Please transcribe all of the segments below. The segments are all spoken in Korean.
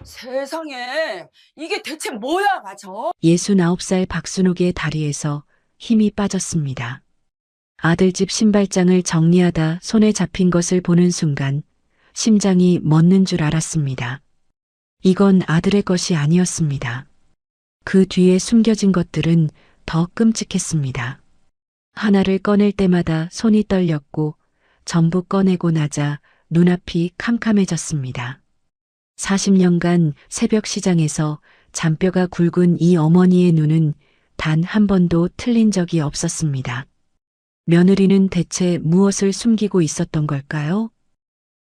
세상에, 이게 대체 뭐야, 맞아? 69살 박순옥의 다리에서 힘이 빠졌습니다. 아들 집 신발장을 정리하다 손에 잡힌 것을 보는 순간 심장이 멎는 줄 알았습니다. 이건 아들의 것이 아니었습니다. 그 뒤에 숨겨진 것들은 더 끔찍했습니다. 하나를 꺼낼 때마다 손이 떨렸고 전부 꺼내고 나자 눈앞이 캄캄해졌습니다. 40년간 새벽 시장에서 잔뼈가 굵은 이 어머니의 눈은 단 한 번도 틀린 적이 없었습니다. 며느리는 대체 무엇을 숨기고 있었던 걸까요?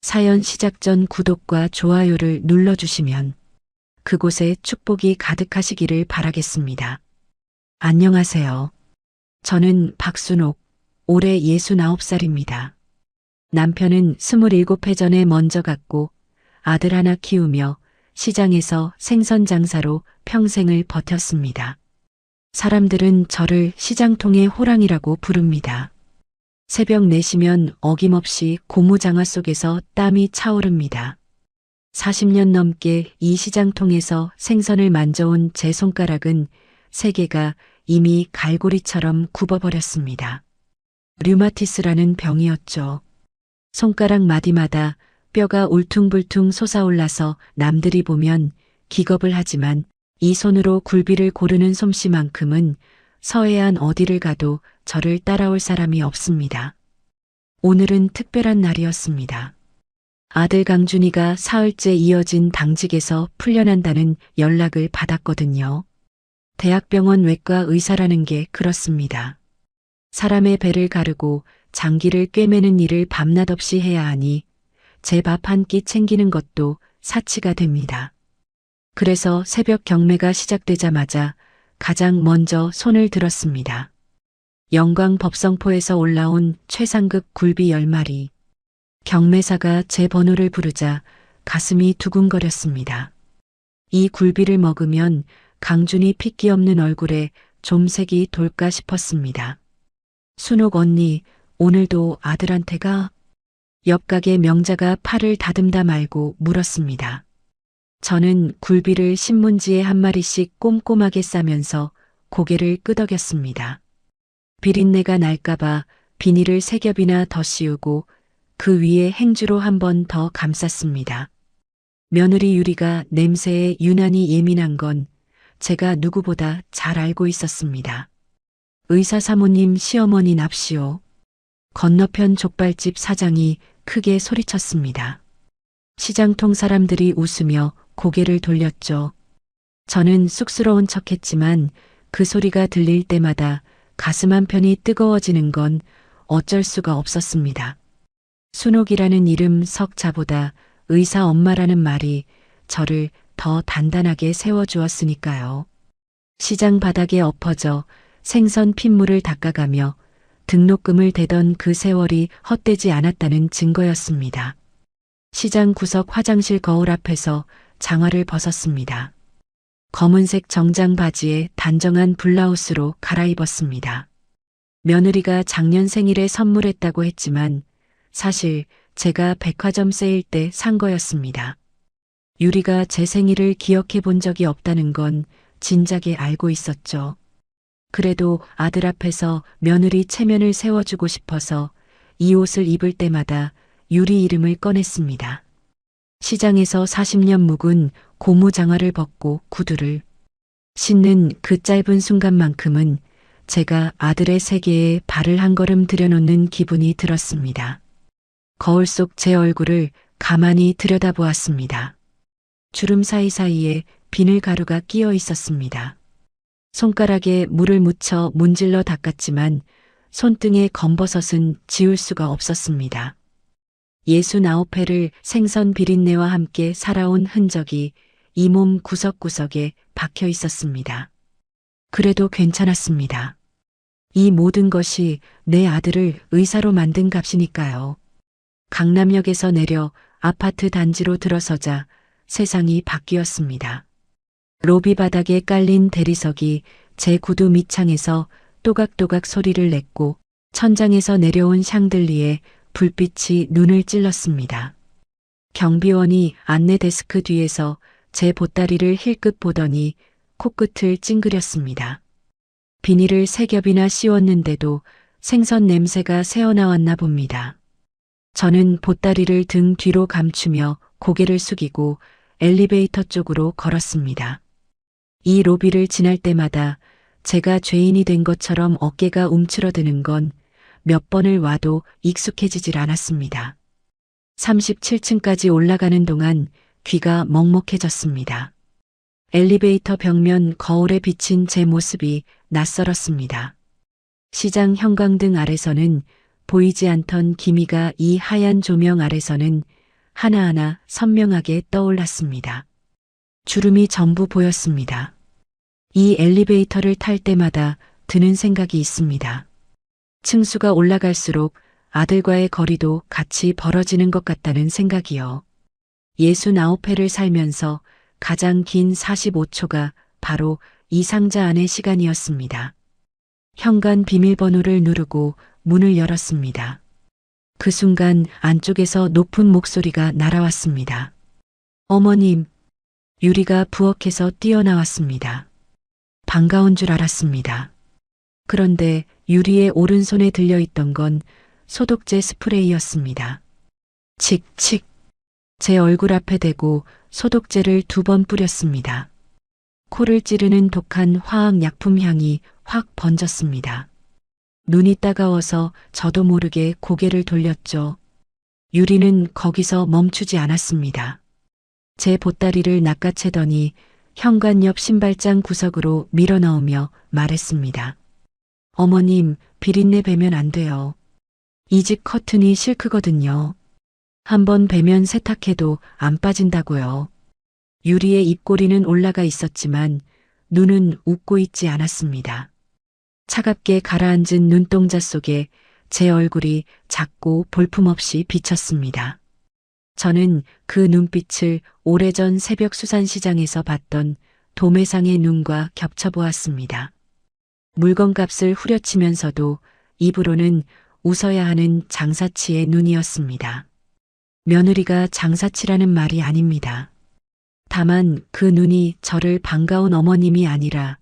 사연 시작 전 구독과 좋아요를 눌러주시면 그곳에 축복이 가득하시기를 바라겠습니다. 안녕하세요. 저는 박순옥, 올해 69살입니다. 남편은 27해 전에 먼저 갔고 아들 하나 키우며 시장에서 생선 장사로 평생을 버텼습니다. 사람들은 저를 시장통의 호랑이라고 부릅니다. 새벽 4시면 어김없이 고무장화 속에서 땀이 차오릅니다. 40년 넘게 이 시장통에서 생선을 만져온 제 손가락은 세 개가 이미 갈고리처럼 굽어버렸습니다. 류마티스라는 병이었죠. 손가락 마디마다 뼈가 울퉁불퉁 솟아올라서 남들이 보면 기겁을 하지만 이 손으로 굴비를 고르는 솜씨만큼은 서해안 어디를 가도 저를 따라올 사람이 없습니다. 오늘은 특별한 날이었습니다. 아들 강준이가 사흘째 이어진 당직에서 풀려난다는 연락을 받았거든요. 대학병원 외과 의사라는 게 그렇습니다. 사람의 배를 가르고 장기를 꿰매는 일을 밤낮 없이 해야 하니 제 밥 한 끼 챙기는 것도 사치가 됩니다. 그래서 새벽 경매가 시작되자마자 가장 먼저 손을 들었습니다. 영광 법성포에서 올라온 최상급 굴비 10마리. 경매사가 제 번호를 부르자 가슴이 두근거렸습니다. 이 굴비를 먹으면 강준이 핏기 없는 얼굴에 좀 색이 돌까 싶었습니다. 순옥 언니, 오늘도 아들한테가? 옆 가게 명자가 팔을 다듬다 말고 물었습니다. 저는 굴비를 신문지에 한 마리씩 꼼꼼하게 싸면서 고개를 끄덕였습니다. 비린내가 날까봐 비닐을 3겹이나 더 씌우고 그 위에 행주로 한 번 더 감쌌습니다. 며느리 유리가 냄새에 유난히 예민한 건 제가 누구보다 잘 알고 있었습니다. 의사 사모님 시어머니 납시오. 건너편 족발집 사장이 크게 소리쳤습니다. 시장통 사람들이 웃으며 고개를 돌렸죠. 저는 쑥스러운 척했지만 그 소리가 들릴 때마다 가슴 한편이 뜨거워지는 건 어쩔 수가 없었습니다. 순옥이라는 이름 석자보다 의사 엄마라는 말이 저를 더 단단하게 세워주었으니까요. 시장 바닥에 엎어져 생선 핏물을 닦아가며 등록금을 대던 그 세월이 헛되지 않았다는 증거였습니다. 시장 구석 화장실 거울 앞에서 장화를 벗었습니다. 검은색 정장 바지에 단정한 블라우스로 갈아입었습니다. 며느리가 작년 생일에 선물했다고 했지만 사실 제가 백화점 세일 때 산 거였습니다. 유리가 제 생일을 기억해 본 적이 없다는 건 진작에 알고 있었죠. 그래도 아들 앞에서 며느리 체면을 세워주고 싶어서 이 옷을 입을 때마다 유리 이름을 꺼냈습니다. 시장에서 40년 묵은 고무 장화를 벗고 구두를 신는 그 짧은 순간만큼은 제가 아들의 세계에 발을 한 걸음 들여놓는 기분이 들었습니다. 거울 속 제 얼굴을 가만히 들여다보았습니다. 주름 사이사이에 비늘가루가 끼어 있었습니다. 손가락에 물을 묻혀 문질러 닦았지만 손등의 검버섯은 지울 수가 없었습니다. 69회를 생선 비린내와 함께 살아온 흔적이 이 몸 구석구석에 박혀 있었습니다. 그래도 괜찮았습니다. 이 모든 것이 내 아들을 의사로 만든 값이니까요. 강남역에서 내려 아파트 단지로 들어서자 세상이 바뀌었습니다. 로비 바닥에 깔린 대리석이 제 구두 밑창에서 또각또각 소리를 냈고 천장에서 내려온 샹들리에 불빛이 눈을 찔렀습니다. 경비원이 안내 데스크 뒤에서 제 보따리를 힐끗 보더니 코끝을 찡그렸습니다. 비닐을 3겹이나 씌웠는데도 생선 냄새가 새어나왔나 봅니다. 저는 보따리를 등 뒤로 감추며 고개를 숙이고 엘리베이터 쪽으로 걸었습니다. 이 로비를 지날 때마다 제가 죄인이 된 것처럼 어깨가 움츠러드는 건 몇 번을 와도 익숙해지질 않았습니다. 37층까지 올라가는 동안 귀가 먹먹해졌습니다. 엘리베이터 벽면 거울에 비친 제 모습이 낯설었습니다. 시장 형광등 아래서는 보이지 않던 기미가 이 하얀 조명 아래서는 하나하나 선명하게 떠올랐습니다. 주름이 전부 보였습니다. 이 엘리베이터를 탈 때마다 드는 생각이 있습니다. 층수가 올라갈수록 아들과의 거리도 같이 벌어지는 것 같다는 생각이요. 69회를 살면서 가장 긴 45초가 바로 이 상자 안의 시간이었습니다. 현관 비밀번호를 누르고 문을 열었습니다. 그 순간 안쪽에서 높은 목소리가 날아왔습니다. 어머님, 유리가 부엌에서 뛰어나왔습니다. 반가운 줄 알았습니다. 그런데 유리의 오른손에 들려있던 건 소독제 스프레이였습니다. 칙칙. 제 얼굴 앞에 대고 소독제를 2번 뿌렸습니다. 코를 찌르는 독한 화학약품 향이 확 번졌습니다. 눈이 따가워서 저도 모르게 고개를 돌렸죠. 유리는 거기서 멈추지 않았습니다. 제 보따리를 낚아채더니 현관 옆 신발장 구석으로 밀어넣으며 말했습니다. 어머님, 비린내 배면 안 돼요. 이 집 커튼이 실크거든요. 한번 배면 세탁해도 안 빠진다고요. 유리의 입꼬리는 올라가 있었지만 눈은 웃고 있지 않았습니다. 차갑게 가라앉은 눈동자 속에 제 얼굴이 작고 볼품없이 비쳤습니다. 저는 그 눈빛을 오래전 새벽 수산시장에서 봤던 도매상의 눈과 겹쳐보았습니다. 물건값을 후려치면서도 입으로는 웃어야 하는 장사치의 눈이었습니다. 며느리가 장사치라는 말이 아닙니다. 다만 그 눈이 저를 반가운 어머님이 아니라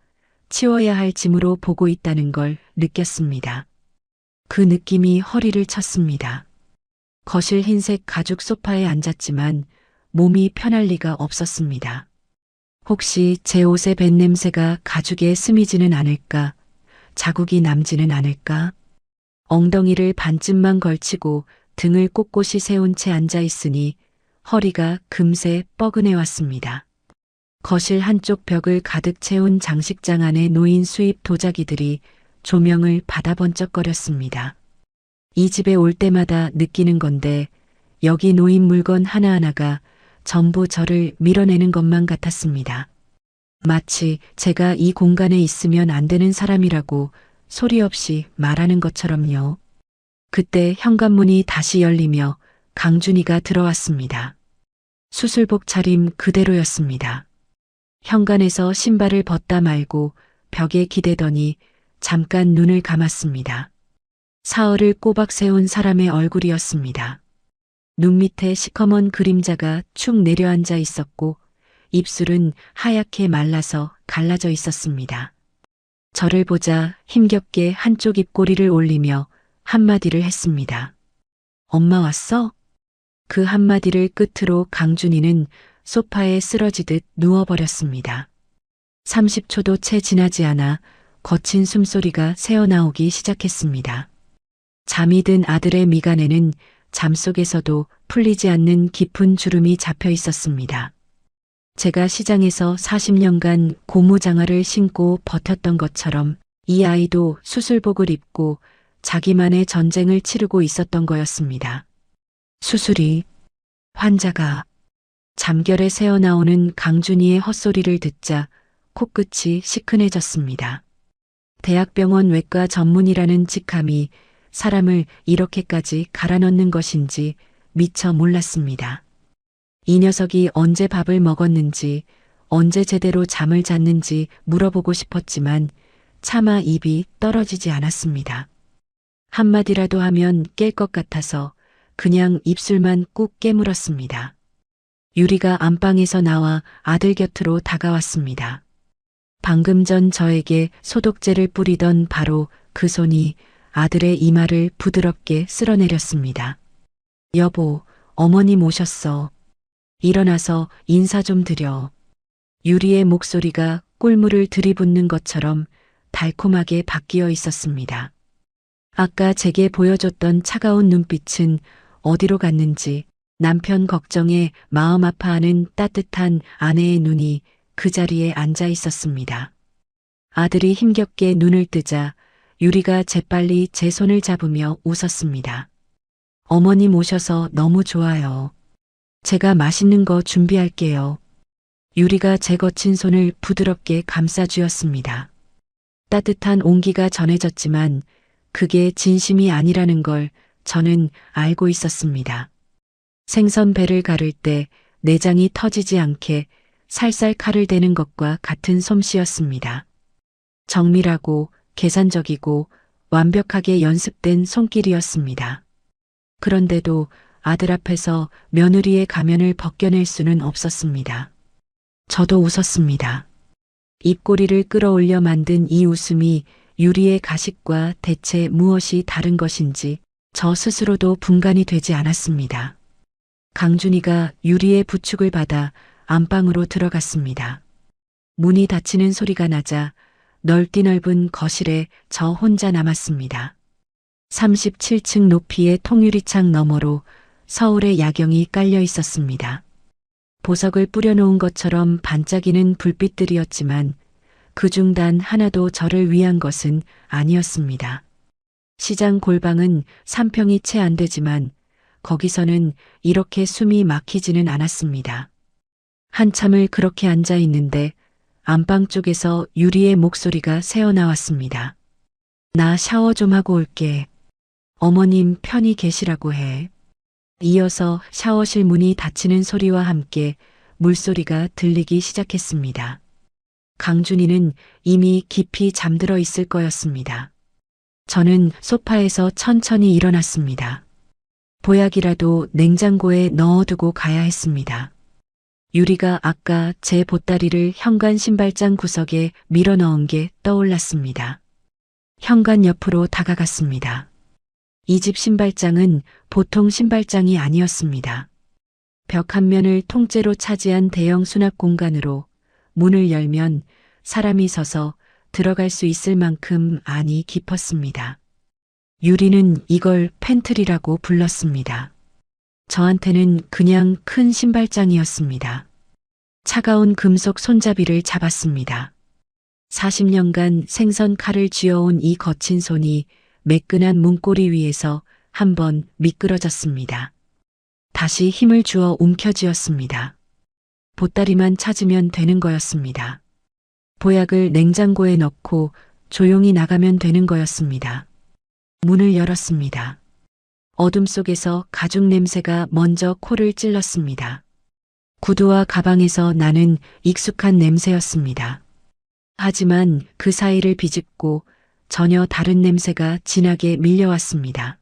치워야 할 짐으로 보고 있다는 걸 느꼈습니다. 그 느낌이 허리를 쳤습니다. 거실 흰색 가죽 소파에 앉았지만 몸이 편할 리가 없었습니다. 혹시 제 옷의 뱃 냄새가 가죽에 스미지는 않을까? 자국이 남지는 않을까? 엉덩이를 반쯤만 걸치고 등을 꼿꼿이 세운 채 앉아 있으니 허리가 금세 뻐근해 왔습니다. 거실 한쪽 벽을 가득 채운 장식장 안에 놓인 수입 도자기들이 조명을 받아 번쩍거렸습니다. 이 집에 올 때마다 느끼는 건데 여기 놓인 물건 하나하나가 전부 저를 밀어내는 것만 같았습니다. 마치 제가 이 공간에 있으면 안 되는 사람이라고 소리 없이 말하는 것처럼요. 그때 현관문이 다시 열리며 강준이가 들어왔습니다. 수술복 차림 그대로였습니다. 현관에서 신발을 벗다 말고 벽에 기대더니 잠깐 눈을 감았습니다. 사흘을 꼬박 세운 사람의 얼굴이었습니다. 눈 밑에 시커먼 그림자가 축 내려앉아 있었고 입술은 하얗게 말라서 갈라져 있었습니다. 저를 보자 힘겹게 한쪽 입꼬리를 올리며 한마디를 했습니다. 엄마 왔어? 그 한마디를 끝으로 강준이는 소파에 쓰러지듯 누워버렸습니다. 30초도 채 지나지 않아 거친 숨소리가 새어나오기 시작했습니다. 잠이 든 아들의 미간에는 잠속에서도 풀리지 않는 깊은 주름이 잡혀 있었습니다. 제가 시장에서 40년간 고무장화를 신고 버텼던 것처럼 이 아이도 수술복을 입고 자기만의 전쟁을 치르고 있었던 거였습니다. 수술이, 환자가, 잠결에 새어나오는 강준이의 헛소리를 듣자 코끝이 시큰해졌습니다. 대학병원 외과 전문이라는 직함이 사람을 이렇게까지 갈아넣는 것인지 미처 몰랐습니다. 이 녀석이 언제 밥을 먹었는지, 언제 제대로 잠을 잤는지 물어보고 싶었지만 차마 입이 떨어지지 않았습니다. 한마디라도 하면 깰 것 같아서 그냥 입술만 꾹 깨물었습니다. 유리가 안방에서 나와 아들 곁으로 다가왔습니다. 방금 전 저에게 소독제를 뿌리던 바로 그 손이 아들의 이마를 부드럽게 쓸어내렸습니다. 여보, 어머님 오셨어. 일어나서 인사 좀 드려. 유리의 목소리가 꿀물을 들이붓는 것처럼 달콤하게 바뀌어 있었습니다. 아까 제게 보여줬던 차가운 눈빛은 어디로 갔는지 남편 걱정에 마음 아파하는 따뜻한 아내의 눈이 그 자리에 앉아 있었습니다. 아들이 힘겹게 눈을 뜨자 유리가 재빨리 제 손을 잡으며 웃었습니다. 어머님 오셔서 너무 좋아요. 제가 맛있는 거 준비할게요. 유리가 제 거친 손을 부드럽게 감싸주었습니다. 따뜻한 온기가 전해졌지만 그게 진심이 아니라는 걸 저는 알고 있었습니다. 생선 배를 가를 때 내장이 터지지 않게 살살 칼을 대는 것과 같은 솜씨였습니다. 정밀하고 계산적이고 완벽하게 연습된 손길이었습니다. 그런데도 아들 앞에서 며느리의 가면을 벗겨낼 수는 없었습니다. 저도 웃었습니다. 입꼬리를 끌어올려 만든 이 웃음이 유리의 가식과 대체 무엇이 다른 것인지 저 스스로도 분간이 되지 않았습니다. 강준이가 유리의 부축을 받아 안방으로 들어갔습니다. 문이 닫히는 소리가 나자 넓디 넓은 거실에 저 혼자 남았습니다. 37층 높이의 통유리창 너머로 서울의 야경이 깔려 있었습니다. 보석을 뿌려놓은 것처럼 반짝이는 불빛들이었지만 그중 단 하나도 저를 위한 것은 아니었습니다. 시장 골방은 3평이 채 안 되지만 거기서는 이렇게 숨이 막히지는 않았습니다. 한참을 그렇게 앉아 있는데 안방 쪽에서 유리의 목소리가 새어나왔습니다. 나 샤워 좀 하고 올게. 어머님 편히 계시라고 해. 이어서 샤워실 문이 닫히는 소리와 함께 물소리가 들리기 시작했습니다. 강준이는 이미 깊이 잠들어 있을 거였습니다. 저는 소파에서 천천히 일어났습니다. 보약이라도 냉장고에 넣어두고 가야 했습니다. 유리가 아까 제 보따리를 현관 신발장 구석에 밀어 넣은 게 떠올랐습니다. 현관 옆으로 다가갔습니다. 이 집 신발장은 보통 신발장이 아니었습니다. 벽 한 면을 통째로 차지한 대형 수납 공간으로 문을 열면 사람이 서서 들어갈 수 있을 만큼 안이 깊었습니다. 유리는 이걸 팬트리라고 불렀습니다. 저한테는 그냥 큰 신발장이었습니다. 차가운 금속 손잡이를 잡았습니다. 40년간 생선 칼을 쥐어온 이 거친 손이 매끈한 문고리 위에서 한번 미끄러졌습니다. 다시 힘을 주어 움켜쥐었습니다. 보따리만 찾으면 되는 거였습니다. 보약을 냉장고에 넣고 조용히 나가면 되는 거였습니다. 문을 열었습니다. 어둠 속에서 가죽 냄새가 먼저 코를 찔렀습니다. 구두와 가방에서 나는 익숙한 냄새였습니다. 하지만 그 사이를 비집고 전혀 다른 냄새가 진하게 밀려왔습니다.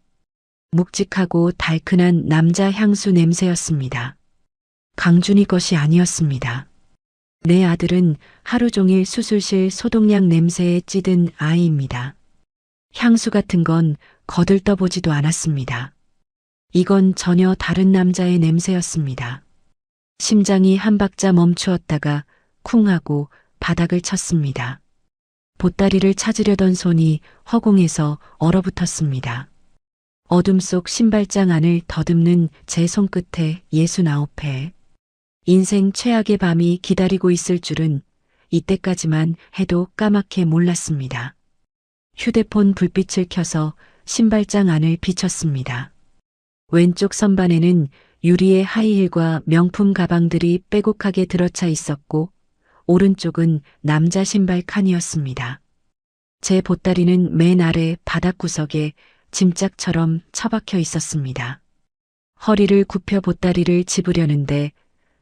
묵직하고 달큰한 남자 향수 냄새였습니다. 강준이 것이 아니었습니다. 내 아들은 하루 종일 수술실 소독약 냄새에 찌든 아이입니다. 향수 같은 건 거들떠보지도 않았습니다. 이건 전혀 다른 남자의 냄새였습니다. 심장이 한 박자 멈추었다가 쿵 하고 바닥을 쳤습니다. 보따리를 찾으려던 손이 허공에서 얼어붙었습니다. 어둠 속 신발장 안을 더듬는 제 손끝에 69회. 인생 최악의 밤이 기다리고 있을 줄은 이때까지만 해도 까맣게 몰랐습니다. 휴대폰 불빛을 켜서 신발장 안을 비췄습니다. 왼쪽 선반에는 유리의 하이힐과 명품 가방들이 빼곡하게 들어차 있었고 오른쪽은 남자 신발 칸이었습니다. 제 보따리는 맨 아래 바닥 구석에 짐짝처럼 처박혀 있었습니다. 허리를 굽혀 보따리를 집으려는데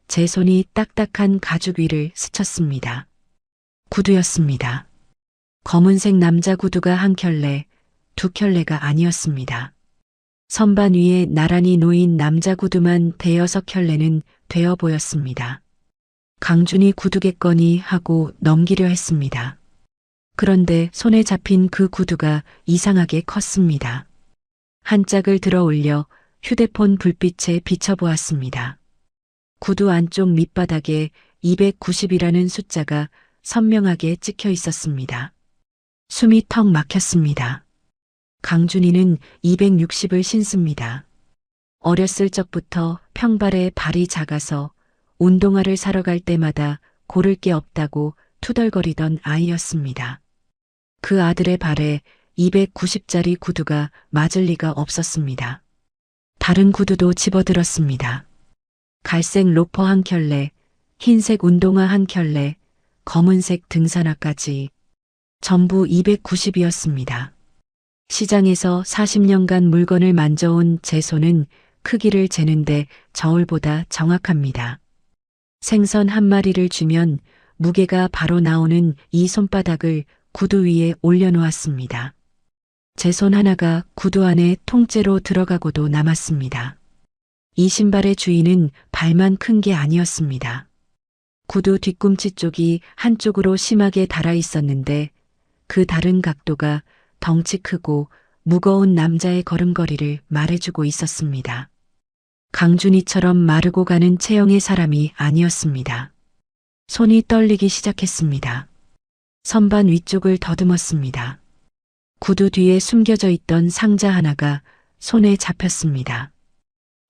제 손이 딱딱한 가죽 위를 스쳤습니다. 구두였습니다. 검은색 남자 구두가 한 켤레, 두 켤레가 아니었습니다. 선반 위에 나란히 놓인 남자 구두만 대여섯 켤레는 되어 보였습니다. 강준이 구두겠거니 하고 넘기려 했습니다. 그런데 손에 잡힌 그 구두가 이상하게 컸습니다. 한 짝을 들어 올려 휴대폰 불빛에 비춰보았습니다. 구두 안쪽 밑바닥에 290이라는 숫자가 선명하게 찍혀 있었습니다. 숨이 턱 막혔습니다. 강준이는 260을 신습니다. 어렸을 적부터 평발에 발이 작아서 운동화를 사러 갈 때마다 고를 게 없다고 투덜거리던 아이였습니다. 그 아들의 발에 290짜리 구두가 맞을 리가 없었습니다. 다른 구두도 집어들었습니다. 갈색 로퍼 한 켤레, 흰색 운동화 한 켤레, 검은색 등산화까지 전부 290이었습니다. 시장에서 40년간 물건을 만져온 제 손은 크기를 재는데 저울보다 정확합니다. 생선 한 마리를 주면 무게가 바로 나오는 이 손바닥을 구두 위에 올려놓았습니다. 제 손 하나가 구두 안에 통째로 들어가고도 남았습니다. 이 신발의 주인은 발만 큰 게 아니었습니다. 구두 뒤꿈치 쪽이 한쪽으로 심하게 닳아 있었는데 그 다른 각도가 덩치 크고 무거운 남자의 걸음걸이를 말해주고 있었습니다. 강준이처럼 마르고 가는 체형의 사람이 아니었습니다. 손이 떨리기 시작했습니다. 선반 위쪽을 더듬었습니다. 구두 뒤에 숨겨져 있던 상자 하나가 손에 잡혔습니다.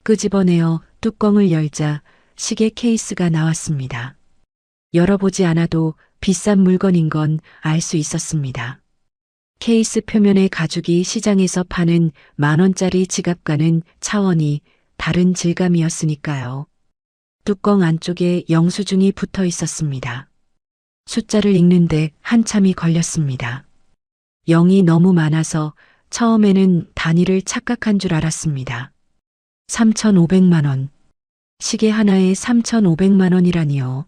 끄집어내어 뚜껑을 열자 시계 케이스가 나왔습니다. 열어보지 않아도 비싼 물건인 건 알 수 있었습니다. 케이스 표면의 가죽이 시장에서 파는 10,000원짜리 지갑과는 차원이 다른 질감이었으니까요. 뚜껑 안쪽에 영수증이 붙어 있었습니다. 숫자를 읽는데 한참이 걸렸습니다. 0이 너무 많아서 처음에는 단위를 착각한 줄 알았습니다. 3,500만 원. 시계 하나에 3,500만 원이라니요.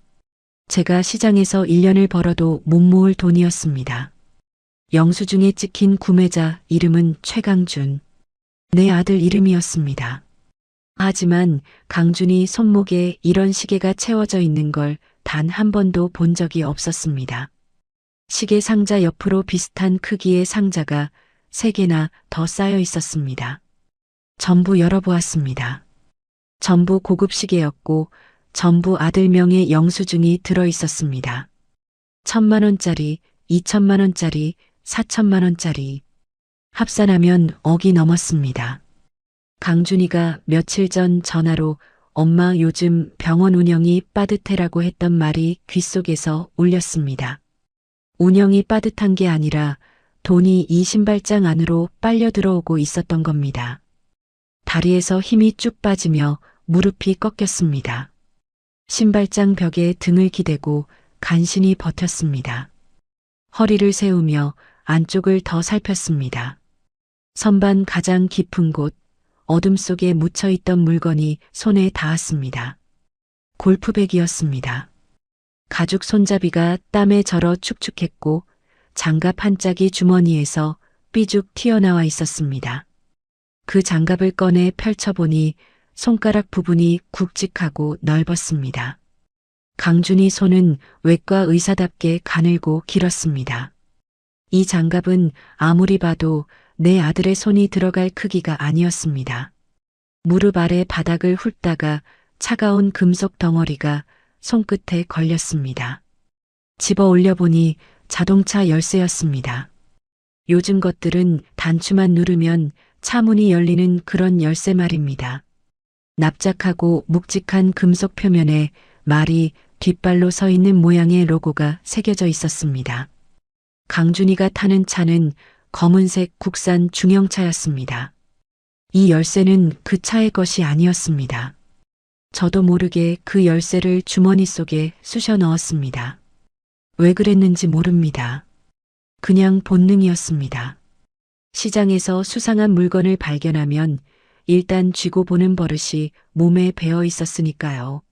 제가 시장에서 1년을 벌어도 못 모을 돈이었습니다. 영수증에 찍힌 구매자 이름은 최강준. 내 아들 이름이었습니다. 하지만 강준이 손목에 이런 시계가 채워져 있는 걸 단 한 번도 본 적이 없었습니다. 시계 상자 옆으로 비슷한 크기의 상자가 3개나 더 쌓여 있었습니다. 전부 열어보았습니다. 전부 고급 시계였고 전부 아들명의 영수증이 들어 있었습니다. 1,000만 원짜리, 2,000만 원짜리, 4,000만 원짜리. 합산하면 억이 넘었습니다. 강준이가 며칠 전 전화로 엄마 요즘 병원 운영이 빠듯해라고 했던 말이 귓속에서 울렸습니다. 운영이 빠듯한 게 아니라 돈이 이 신발장 안으로 빨려 들어오고 있었던 겁니다. 다리에서 힘이 쭉 빠지며 무릎이 꺾였습니다. 신발장 벽에 등을 기대고 간신히 버텼습니다. 허리를 세우며 안쪽을 더 살폈습니다. 선반 가장 깊은 곳, 어둠 속에 묻혀있던 물건이 손에 닿았습니다. 골프백이었습니다. 가죽 손잡이가 땀에 절어 축축했고 장갑 한 짝이 주머니에서 삐죽 튀어나와 있었습니다. 그 장갑을 꺼내 펼쳐보니 손가락 부분이 굵직하고 넓었습니다. 강준이 손은 외과 의사답게 가늘고 길었습니다. 이 장갑은 아무리 봐도 내 아들의 손이 들어갈 크기가 아니었습니다. 무릎 아래 바닥을 훑다가 차가운 금속 덩어리가 손끝에 걸렸습니다. 집어 올려보니 자동차 열쇠였습니다. 요즘 것들은 단추만 누르면 차문이 열리는 그런 열쇠 말입니다. 납작하고 묵직한 금속 표면에 말이 뒷발로 서 있는 모양의 로고가 새겨져 있었습니다. 강준이가 타는 차는 검은색 국산 중형차였습니다. 이 열쇠는 그 차의 것이 아니었습니다. 저도 모르게 그 열쇠를 주머니 속에 쑤셔 넣었습니다. 왜 그랬는지 모릅니다. 그냥 본능이었습니다. 시장에서 수상한 물건을 발견하면 일단 쥐고 보는 버릇이 몸에 배어 있었으니까요.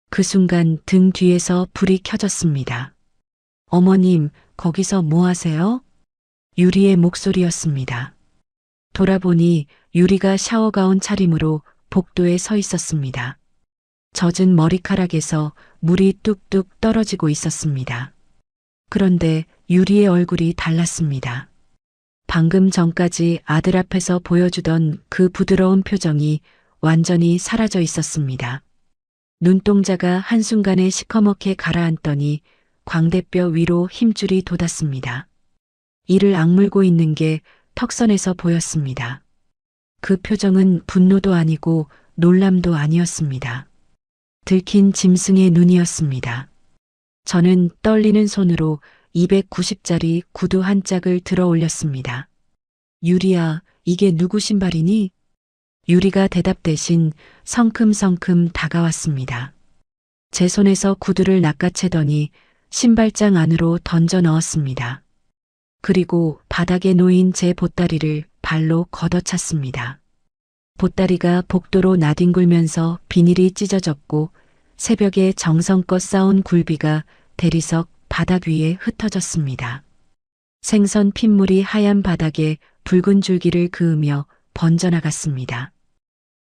그 순간 등 뒤에서 불이 켜졌습니다. 어머님, 거기서 뭐 하세요? 유리의 목소리였습니다. 돌아보니 유리가 샤워가운 차림으로 복도에 서 있었습니다. 젖은 머리카락에서 물이 뚝뚝 떨어지고 있었습니다. 그런데 유리의 얼굴이 달랐습니다. 방금 전까지 아들 앞에서 보여주던 그 부드러운 표정이 완전히 사라져 있었습니다. 눈동자가 한순간에 시커멓게 가라앉더니 광대뼈 위로 힘줄이 돋았습니다. 이를 악물고 있는 게 턱선에서 보였습니다. 그 표정은 분노도 아니고 놀람도 아니었습니다. 들킨 짐승의 눈이었습니다. 저는 떨리는 손으로 290짜리 구두 한 짝을 들어 올렸습니다. 유리야, 이게 누구 신발이니? 유리가 대답 대신 성큼성큼 다가왔습니다. 제 손에서 구두를 낚아채더니 신발장 안으로 던져 넣었습니다. 그리고 바닥에 놓인 제 보따리를 발로 걷어찼습니다. 보따리가 복도로 나뒹굴면서 비닐이 찢어졌고 새벽에 정성껏 쌓은 굴비가 대리석 바닥 위에 흩어졌습니다. 생선 핏물이 하얀 바닥에 붉은 줄기를 그으며 번져나갔습니다.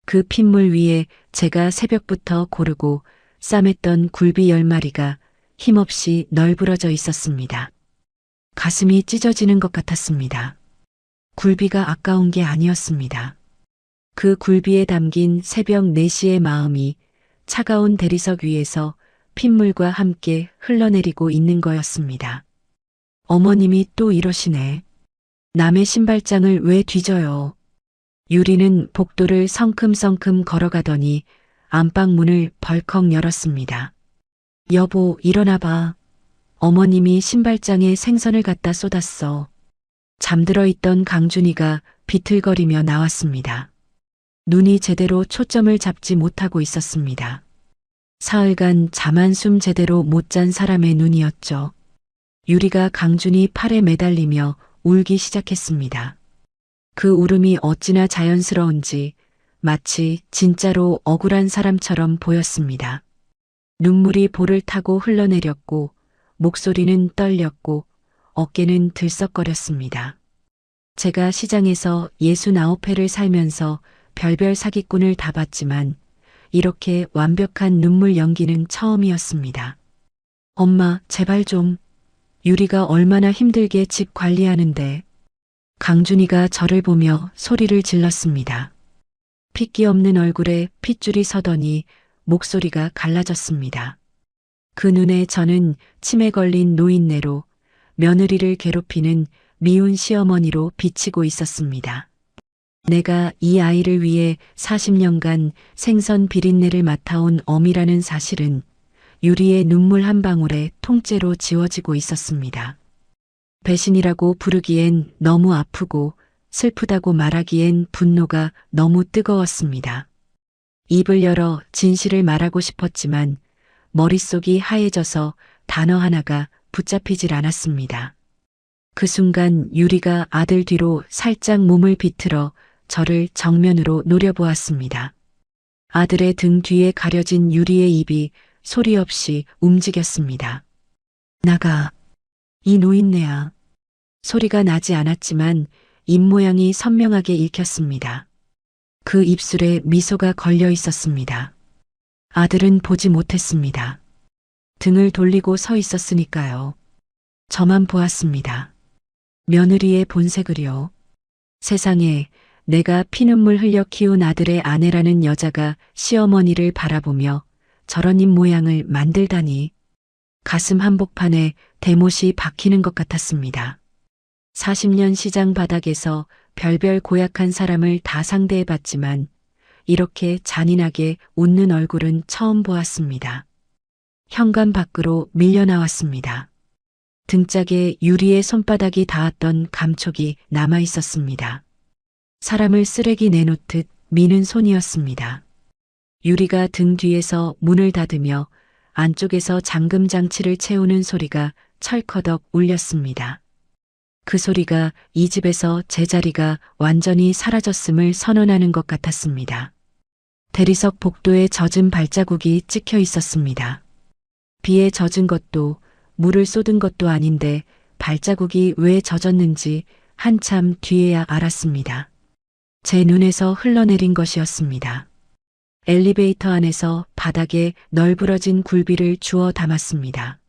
그 핏물 위에 제가 새벽부터 고르고 싸맸던 굴비 10마리가 힘없이 널브러져 있었습니다. 가슴이 찢어지는 것 같았습니다. 굴비가 아까운 게 아니었습니다. 그 굴비에 담긴 새벽 4시의 마음이 차가운 대리석 위에서 핏물과 함께 흘러내리고 있는 거였습니다. 어머님이 또 이러시네. 남의 신발장을 왜 뒤져요? 유리는 복도를 성큼성큼 걸어가더니 안방 문을 벌컥 열었습니다. 여보, 일어나봐. 어머님이 신발장에 생선을 갖다 쏟았어. 잠들어 있던 강준이가 비틀거리며 나왔습니다. 눈이 제대로 초점을 잡지 못하고 있었습니다. 사흘간 잠 한숨 제대로 못 잔 사람의 눈이었죠. 유리가 강준이 팔에 매달리며 울기 시작했습니다. 그 울음이 어찌나 자연스러운지 마치 진짜로 억울한 사람처럼 보였습니다. 눈물이 볼을 타고 흘러내렸고 목소리는 떨렸고 어깨는 들썩거렸습니다. 제가 시장에서 69회를 살면서 별별 사기꾼을 다 봤지만 이렇게 완벽한 눈물 연기는 처음이었습니다. 엄마, 제발 좀. 유리가 얼마나 힘들게 집 관리하는데. 강준이가 저를 보며 소리를 질렀습니다. 핏기 없는 얼굴에 핏줄이 서더니 목소리가 갈라졌습니다. 그 눈에 저는 치매 걸린 노인네로 며느리를 괴롭히는 미운 시어머니로 비치고 있었습니다. 내가 이 아이를 위해 40년간 생선 비린내를 맡아온 어미라는 사실은 유리의 눈물 한 방울에 통째로 지워지고 있었습니다. 배신이라고 부르기엔 너무 아프고 슬프다고 말하기엔 분노가 너무 뜨거웠습니다. 입을 열어 진실을 말하고 싶었지만 머릿속이 하얘져서 단어 하나가 붙잡히질 않았습니다. 그 순간 유리가 아들 뒤로 살짝 몸을 비틀어 저를 정면으로 노려보았습니다. 아들의 등 뒤에 가려진 유리의 입이 소리 없이 움직였습니다. 나가. 이 노인네야. 소리가 나지 않았지만 입모양이 선명하게 읽혔습니다. 그 입술에 미소가 걸려 있었습니다. 아들은 보지 못했습니다. 등을 돌리고 서 있었으니까요. 저만 보았습니다. 며느리의 본색을요. 세상에 내가 피눈물 흘려 키운 아들의 아내라는 여자가 시어머니를 바라보며 저런 입모양을 만들다니. 가슴 한복판에 대못이 박히는 것 같았습니다. 40년 시장 바닥에서 별별 고약한 사람을 다 상대해봤지만 이렇게 잔인하게 웃는 얼굴은 처음 보았습니다. 현관 밖으로 밀려나왔습니다. 등짝에 유리의 손바닥이 닿았던 감촉이 남아있었습니다. 사람을 쓰레기 내놓듯 미는 손이었습니다. 유리가 등 뒤에서 문을 닫으며 안쪽에서 잠금 장치를 채우는 소리가 철커덕 울렸습니다. 그 소리가 이 집에서 제 자리가 완전히 사라졌음을 선언하는 것 같았습니다. 대리석 복도에 젖은 발자국이 찍혀 있었습니다. 비에 젖은 것도 물을 쏟은 것도 아닌데 발자국이 왜 젖었는지 한참 뒤에야 알았습니다. 제 눈에서 흘러내린 것이었습니다. 엘리베이터 안에서 바닥에 널브러진 굴비를 주워 담았습니다.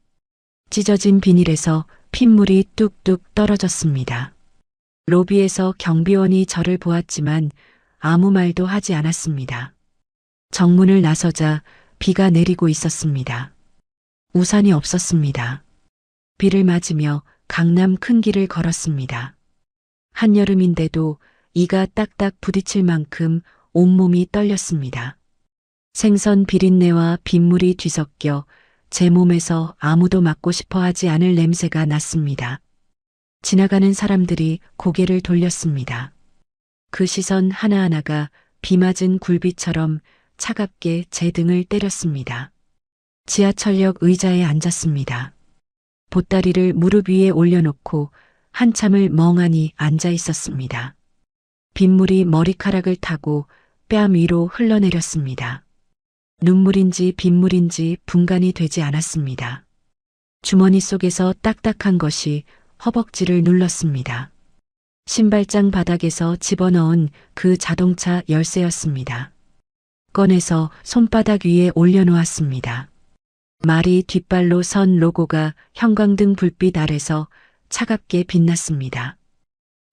찢어진 비닐에서 핏물이 뚝뚝 떨어졌습니다. 로비에서 경비원이 저를 보았지만 아무 말도 하지 않았습니다. 정문을 나서자 비가 내리고 있었습니다. 우산이 없었습니다. 비를 맞으며 강남 큰 길을 걸었습니다. 한여름인데도 이가 딱딱 부딪힐 만큼 온몸이 떨렸습니다. 생선 비린내와 빗물이 뒤섞여 제 몸에서 아무도 맡고 싶어 하지 않을 냄새가 났습니다. 지나가는 사람들이 고개를 돌렸습니다. 그 시선 하나하나가 비 맞은 굴비처럼 차갑게 제 등을 때렸습니다. 지하철역 의자에 앉았습니다. 보따리를 무릎 위에 올려놓고 한참을 멍하니 앉아 있었습니다. 빗물이 머리카락을 타고 뺨 위로 흘러내렸습니다. 눈물인지 빗물인지 분간이 되지 않았습니다. 주머니 속에서 딱딱한 것이 허벅지를 눌렀습니다. 신발장 바닥에서 집어넣은 그 자동차 열쇠였습니다. 꺼내서 손바닥 위에 올려놓았습니다. 말이 뒷발로 선 로고가 형광등 불빛 아래서 차갑게 빛났습니다.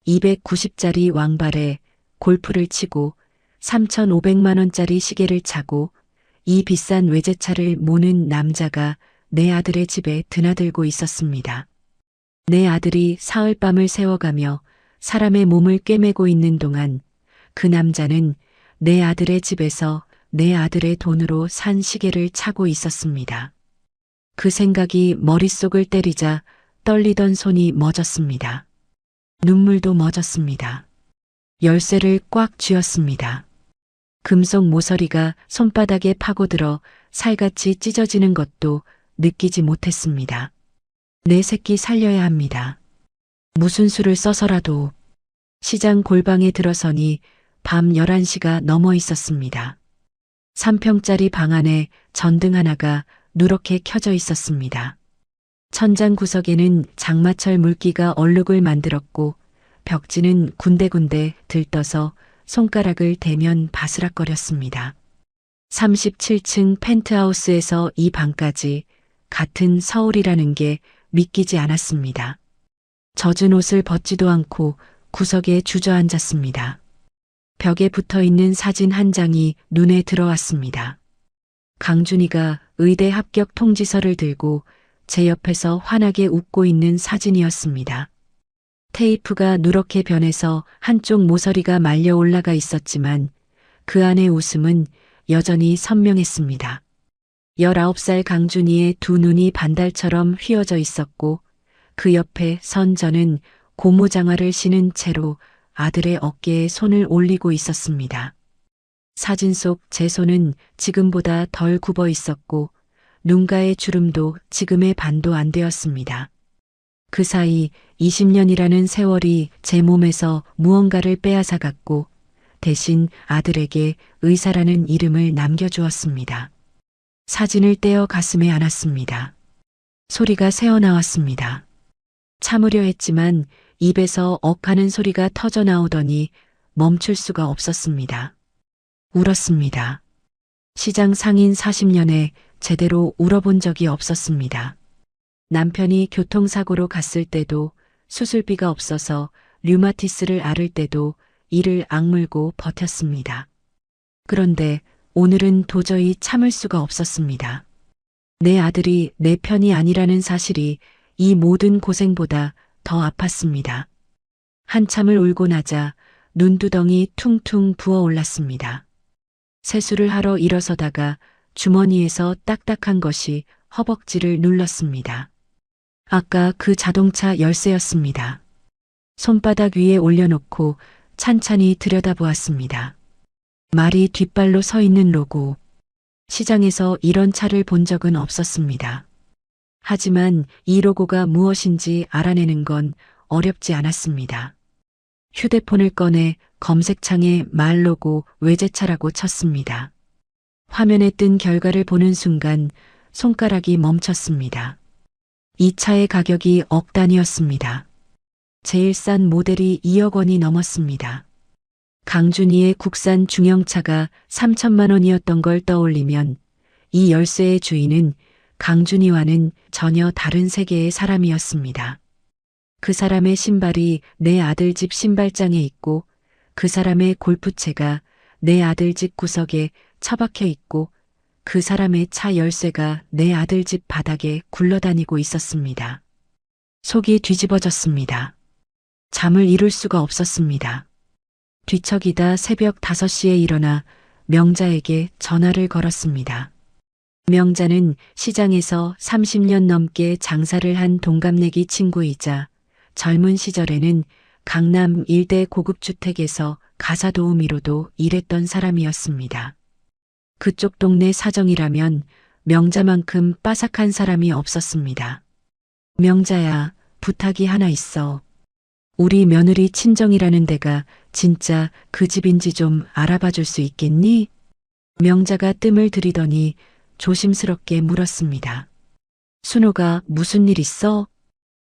290짜리 왕발에 골프를 치고 3,500만 원짜리 시계를 차고 이 비싼 외제차를 모는 남자가 내 아들의 집에 드나들고 있었습니다. 내 아들이 사흘밤을 새워가며 사람의 몸을 꿰매고 있는 동안 그 남자는 내 아들의 집에서 내 아들의 돈으로 산 시계를 차고 있었습니다. 그 생각이 머릿속을 때리자 떨리던 손이 멎었습니다. 눈물도 멎었습니다. 열쇠를 꽉 쥐었습니다. 금속 모서리가 손바닥에 파고들어 살같이 찢어지는 것도 느끼지 못했습니다. 내 새끼 살려야 합니다. 무슨 수를 써서라도. 시장 골방에 들어서니 밤 11시가 넘어 있었습니다. 3평짜리 방 안에 전등 하나가 누렇게 켜져 있었습니다. 천장 구석에는 장마철 물기가 얼룩을 만들었고 벽지는 군데군데 들떠서 손가락을 대면 바스락거렸습니다. 37층 펜트하우스에서 이 방까지 같은 서울이라는 게 믿기지 않았습니다. 젖은 옷을 벗지도 않고 구석에 주저앉았습니다. 벽에 붙어 있는 사진 한 장이 눈에 들어왔습니다. 강준이가 의대 합격 통지서를 들고 제 옆에서 환하게 웃고 있는 사진이었습니다. 테이프가 누렇게 변해서 한쪽 모서리가 말려 올라가 있었지만 그 안의 웃음은 여전히 선명했습니다. 19살 강준이의 두 눈이 반달처럼 휘어져 있었고 그 옆에 선 저는 고무장화를 신은 채로 아들의 어깨에 손을 올리고 있었습니다. 사진 속 제 손은 지금보다 덜 굽어 있었고 눈가의 주름도 지금의 반도 안 되었습니다. 그 사이 20년이라는 세월이 제 몸에서 무언가를 빼앗아갔고 대신 아들에게 의사라는 이름을 남겨주었습니다. 사진을 떼어 가슴에 안았습니다. 소리가 새어나왔습니다. 참으려 했지만 입에서 억하는 소리가 터져 나오더니 멈출 수가 없었습니다. 울었습니다. 시장 상인 40년에 제대로 울어본 적이 없었습니다. 남편이 교통사고로 갔을 때도 수술비가 없어서 류마티스를 앓을 때도 이를 악물고 버텼습니다. 그런데 오늘은 도저히 참을 수가 없었습니다. 내 아들이 내 편이 아니라는 사실이 이 모든 고생보다 더 아팠습니다. 한참을 울고 나자 눈두덩이 퉁퉁 부어올랐습니다. 세수를 하러 일어서다가 주머니에서 딱딱한 것이 허벅지를 눌렀습니다. 아까 그 자동차 열쇠였습니다. 손바닥 위에 올려놓고 찬찬히 들여다보았습니다. 말이 뒷발로 서 있는 로고. 시장에서 이런 차를 본 적은 없었습니다. 하지만 이 로고가 무엇인지 알아내는 건 어렵지 않았습니다. 휴대폰을 꺼내 검색창에 말 로고 외제차라고 쳤습니다. 화면에 뜬 결과를 보는 순간 손가락이 멈췄습니다. 이 차의 가격이 억 단위였습니다. 제일 싼 모델이 2억 원이 넘었습니다. 강준희의 국산 중형차가 3천만 원이었던 걸 떠올리면 이 열쇠의 주인은 강준희와는 전혀 다른 세계의 사람이었습니다. 그 사람의 신발이 내 아들 집 신발장에 있고 그 사람의 골프채가 내 아들 집 구석에 처박혀 있고 그 사람의 차 열쇠가 내 아들 집 바닥에 굴러다니고 있었습니다. 속이 뒤집어졌습니다. 잠을 이룰 수가 없었습니다. 뒤척이다 새벽 5시에 일어나 명자에게 전화를 걸었습니다. 명자는 시장에서 30년 넘게 장사를 한 동갑내기 친구이자 젊은 시절에는 강남 일대 고급주택에서 가사도우미로도 일했던 사람이었습니다. 그쪽 동네 사정이라면 명자만큼 빠삭한 사람이 없었습니다. 명자야, 부탁이 하나 있어. 우리 며느리 친정이라는 데가 진짜 그 집인지 좀 알아봐 줄 수 있겠니? 명자가 뜸을 들이더니 조심스럽게 물었습니다. 순호가 무슨 일 있어?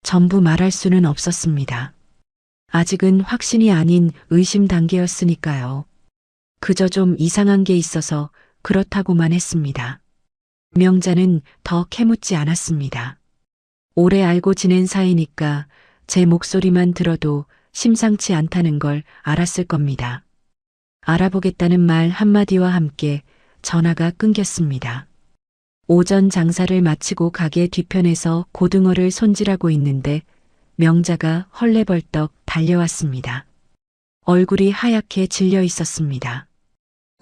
전부 말할 수는 없었습니다. 아직은 확신이 아닌 의심 단계였으니까요. 그저 좀 이상한 게 있어서 그렇다고만 했습니다. 명자는 더 캐묻지 않았습니다. 오래 알고 지낸 사이니까 제 목소리만 들어도 심상치 않다는 걸 알았을 겁니다. 알아보겠다는 말 한마디와 함께 전화가 끊겼습니다. 오전 장사를 마치고 가게 뒤편에서 고등어를 손질하고 있는데 명자가 헐레벌떡 달려왔습니다. 얼굴이 하얗게 질려 있었습니다.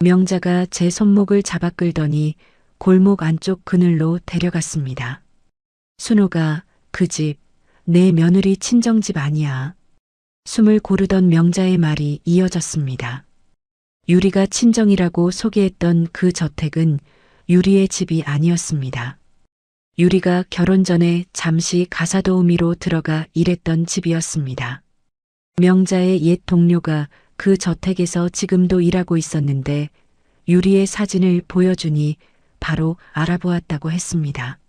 명자가 제 손목을 잡아 끌더니 골목 안쪽 그늘로 데려갔습니다. 순호가 그 집, 내 며느리 친정집 아니야. 숨을 고르던 명자의 말이 이어졌습니다. 유리가 친정이라고 소개했던 그 저택은 유리의 집이 아니었습니다. 유리가 결혼 전에 잠시 가사도우미로 들어가 일했던 집이었습니다. 명자의 옛 동료가 그 저택에서 지금도 일하고 있었는데 유리의 사진을 보여주니 바로 알아보았다고 했습니다.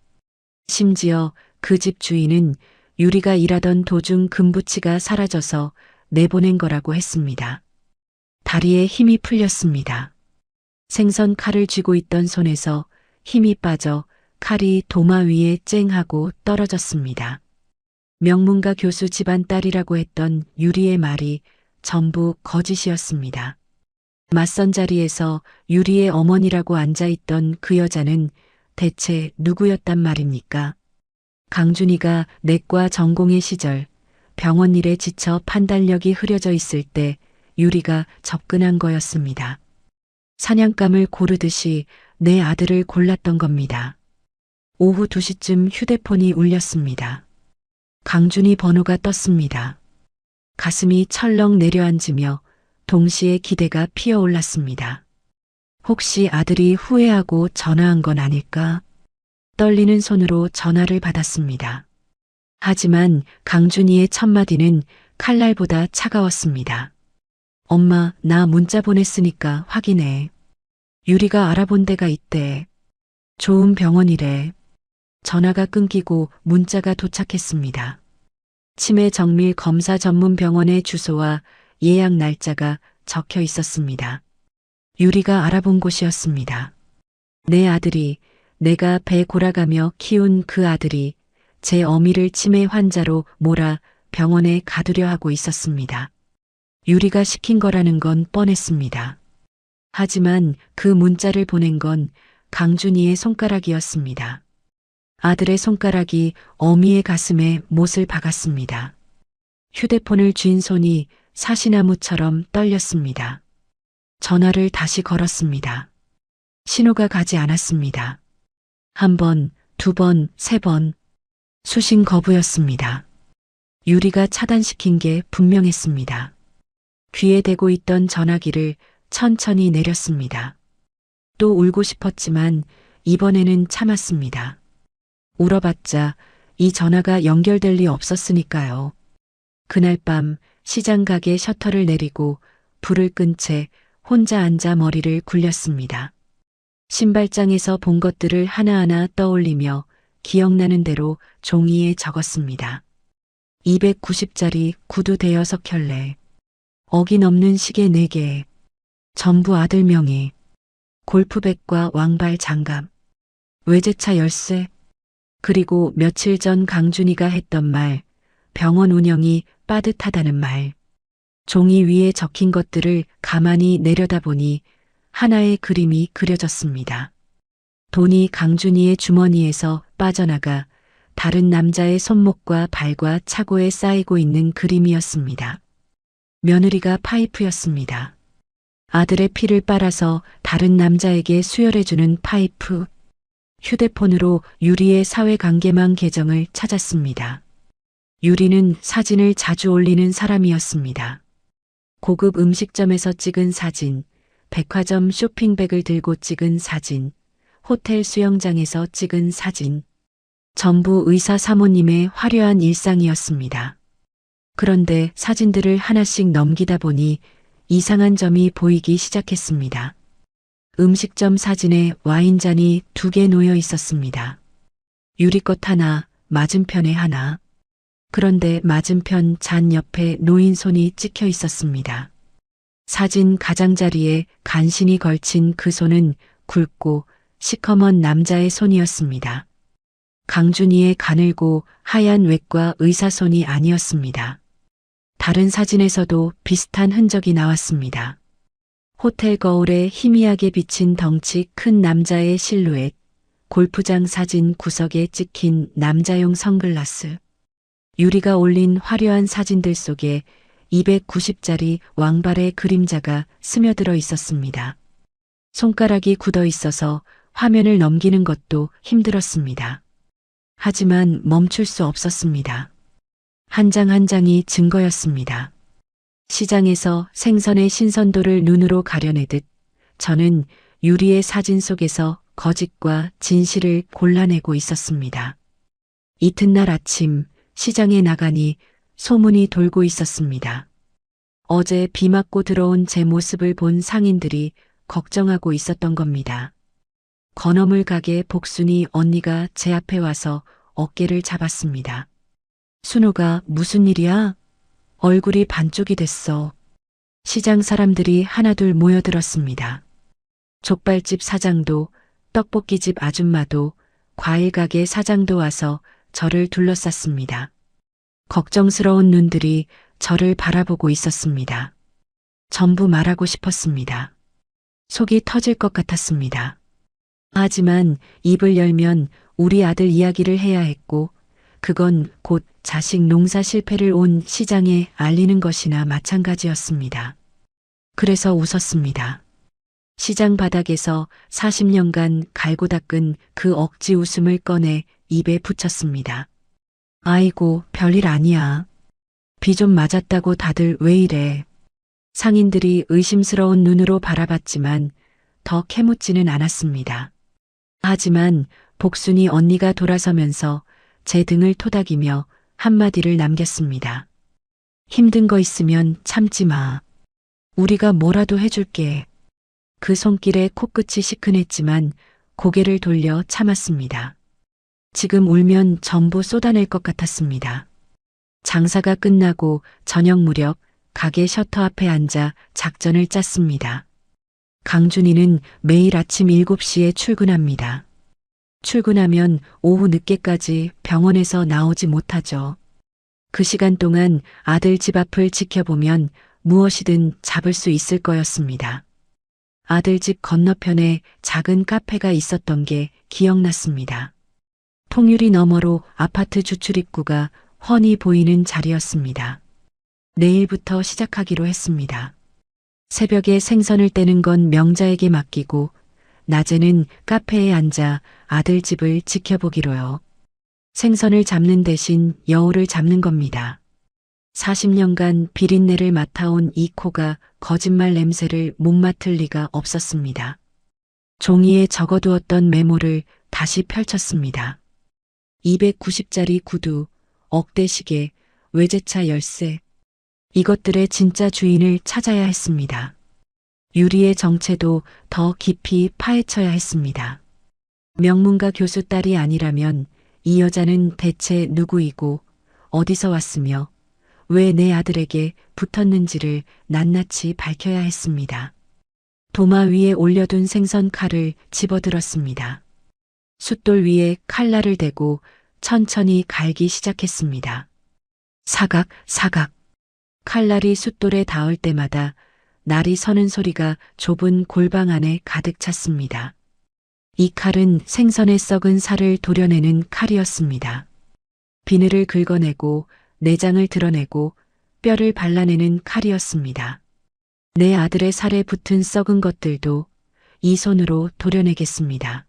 심지어 그 집 주인은 유리가 일하던 도중 금붙이가 사라져서 내보낸 거라고 했습니다. 다리에 힘이 풀렸습니다. 생선 칼을 쥐고 있던 손에서 힘이 빠져 칼이 도마 위에 쨍하고 떨어졌습니다. 명문가 교수 집안 딸이라고 했던 유리의 말이 전부 거짓이었습니다. 맞선 자리에서 유리의 어머니라고 앉아있던 그 여자는 대체 누구였단 말입니까? 강준희가 내과 전공의 시절 병원 일에 지쳐 판단력이 흐려져 있을 때 유리가 접근한 거였습니다. 사냥감을 고르듯이 내 아들을 골랐던 겁니다. 오후 2시쯤 휴대폰이 울렸습니다. 강준희 번호가 떴습니다. 가슴이 철렁 내려앉으며 동시에 기대가 피어올랐습니다. 혹시 아들이 후회하고 전화한 건 아닐까? 떨리는 손으로 전화를 받았습니다. 하지만 강준희의 첫마디는 칼날보다 차가웠습니다. 엄마, 나 문자 보냈으니까 확인해. 유리가 알아본 데가 있대. 좋은 병원이래. 전화가 끊기고 문자가 도착했습니다. 치매 정밀 검사 전문 병원의 주소와 예약 날짜가 적혀 있었습니다. 유리가 알아본 곳이었습니다. 내 아들이, 내가 배 골아가며 키운 그 아들이 제 어미를 치매 환자로 몰아 병원에 가두려 하고 있었습니다. 유리가 시킨 거라는 건 뻔했습니다. 하지만 그 문자를 보낸 건 강준희의 손가락이었습니다. 아들의 손가락이 어미의 가슴에 못을 박았습니다. 휴대폰을 쥔 손이 사시나무처럼 떨렸습니다. 전화를 다시 걸었습니다. 신호가 가지 않았습니다. 1번, 2번, 3번. 수신 거부였습니다. 유리가 차단시킨 게 분명했습니다. 귀에 대고 있던 전화기를 천천히 내렸습니다. 또 울고 싶었지만 이번에는 참았습니다. 울어봤자 이 전화가 연결될 리 없었으니까요. 그날 밤 시장 가게 셔터를 내리고 불을 끈 채 혼자 앉아 머리를 굴렸습니다. 신발장에서 본 것들을 하나하나 떠올리며 기억나는 대로 종이에 적었습니다. 290짜리 구두 대여섯 켤레. 어기넘는 시계 4개, 전부 아들 명의, 골프백과 왕발 장갑, 외제차 열쇠, 그리고 며칠 전 강준이가 했던 말, 병원 운영이 빠듯하다는 말. 종이 위에 적힌 것들을 가만히 내려다보니 하나의 그림이 그려졌습니다. 돈이 강준이의 주머니에서 빠져나가 다른 남자의 손목과 발과 차고에 쌓이고 있는 그림이었습니다. 며느리가 파이프였습니다. 아들의 피를 빨아서 다른 남자에게 수혈해주는 파이프. 휴대폰으로 유리의 사회관계망 계정을 찾았습니다. 유리는 사진을 자주 올리는 사람이었습니다. 고급 음식점에서 찍은 사진, 백화점 쇼핑백을 들고 찍은 사진, 호텔 수영장에서 찍은 사진. 전부 의사 사모님의 화려한 일상이었습니다. 그런데 사진들을 하나씩 넘기다 보니 이상한 점이 보이기 시작했습니다. 음식점 사진에 와인잔이 2개 놓여 있었습니다. 유리꽃 하나, 맞은편에 하나. 그런데 맞은편 잔 옆에 노인 손이 찍혀 있었습니다. 사진 가장자리에 간신히 걸친 그 손은 굵고 시커먼 남자의 손이었습니다. 강준이의 가늘고 하얀 외과 의사 손이 아니었습니다. 다른 사진에서도 비슷한 흔적이 나왔습니다. 호텔 거울에 희미하게 비친 덩치 큰 남자의 실루엣, 골프장 사진 구석에 찍힌 남자용 선글라스, 유리가 올린 화려한 사진들 속에 290짜리 왕발의 그림자가 스며들어 있었습니다. 손가락이 굳어 있어서 화면을 넘기는 것도 힘들었습니다. 하지만 멈출 수 없었습니다. 한 장 한 장이 증거였습니다. 시장에서 생선의 신선도를 눈으로 가려내듯 저는 유리의 사진 속에서 거짓과 진실을 골라내고 있었습니다. 이튿날 아침 시장에 나가니 소문이 돌고 있었습니다. 어제 비 맞고 들어온 제 모습을 본 상인들이 걱정하고 있었던 겁니다. 건어물 가게 복순이 언니가 제 앞에 와서 어깨를 잡았습니다. 순호가 무슨 일이야? 얼굴이 반쪽이 됐어. 시장 사람들이 하나둘 모여들었습니다. 족발집 사장도, 떡볶이집 아줌마도, 과일가게 사장도 와서 저를 둘러쌌습니다. 걱정스러운 눈들이 저를 바라보고 있었습니다. 전부 말하고 싶었습니다. 속이 터질 것 같았습니다. 하지만 입을 열면 우리 아들 이야기를 해야 했고, 그건 곧 자식 농사 실패를 온 시장에 알리는 것이나 마찬가지였습니다. 그래서 웃었습니다. 시장 바닥에서 40년간 갈고 닦은 그 억지 웃음을 꺼내 입에 붙였습니다. 아이고, 별일 아니야. 비 좀 맞았다고 다들 왜 이래. 상인들이 의심스러운 눈으로 바라봤지만 더 캐묻지는 않았습니다. 하지만 복순이 언니가 돌아서면서 제 등을 토닥이며 한마디를 남겼습니다. 힘든 거 있으면 참지 마. 우리가 뭐라도 해줄게. 그 손길에 코끝이 시큰했지만 고개를 돌려 참았습니다. 지금 울면 전부 쏟아낼 것 같았습니다. 장사가 끝나고 저녁 무렵 가게 셔터 앞에 앉아 작전을 짰습니다. 강준이는 매일 아침 7시에 출근합니다. 출근하면 오후 늦게까지 병원에서 나오지 못하죠. 그 시간 동안 아들 집 앞을 지켜보면 무엇이든 잡을 수 있을 거였습니다. 아들 집 건너편에 작은 카페가 있었던 게 기억났습니다. 통유리 너머로 아파트 주출입구가 훤히 보이는 자리였습니다. 내일부터 시작하기로 했습니다. 새벽에 생선을 떼는 건 명자에게 맡기고 낮에는 카페에 앉아 아들 집을 지켜보기로요. 생선을 잡는 대신 여우를 잡는 겁니다. 40년간 비린내를 맡아온 이 코가 거짓말 냄새를 못 맡을 리가 없었습니다. 종이에 적어두었던 메모를 다시 펼쳤습니다. 290짜리 구두, 억대시계, 외제차 열쇠. 이것들의 진짜 주인을 찾아야 했습니다. 유리의 정체도 더 깊이 파헤쳐야 했습니다. 명문가 교수 딸이 아니라면 이 여자는 대체 누구이고 어디서 왔으며 왜 내 아들에게 붙었는지를 낱낱이 밝혀야 했습니다. 도마 위에 올려둔 생선 칼을 집어들었습니다. 숫돌 위에 칼날을 대고 천천히 갈기 시작했습니다. 사각, 사각. 칼날이 숫돌에 닿을 때마다 날이 서는 소리가 좁은 골방 안에 가득 찼습니다. 이 칼은 생선의 썩은 살을 도려내는 칼이었습니다. 비늘을 긁어내고 내장을 드러내고 뼈를 발라내는 칼이었습니다. 내 아들의 살에 붙은 썩은 것들도 이 손으로 도려내겠습니다.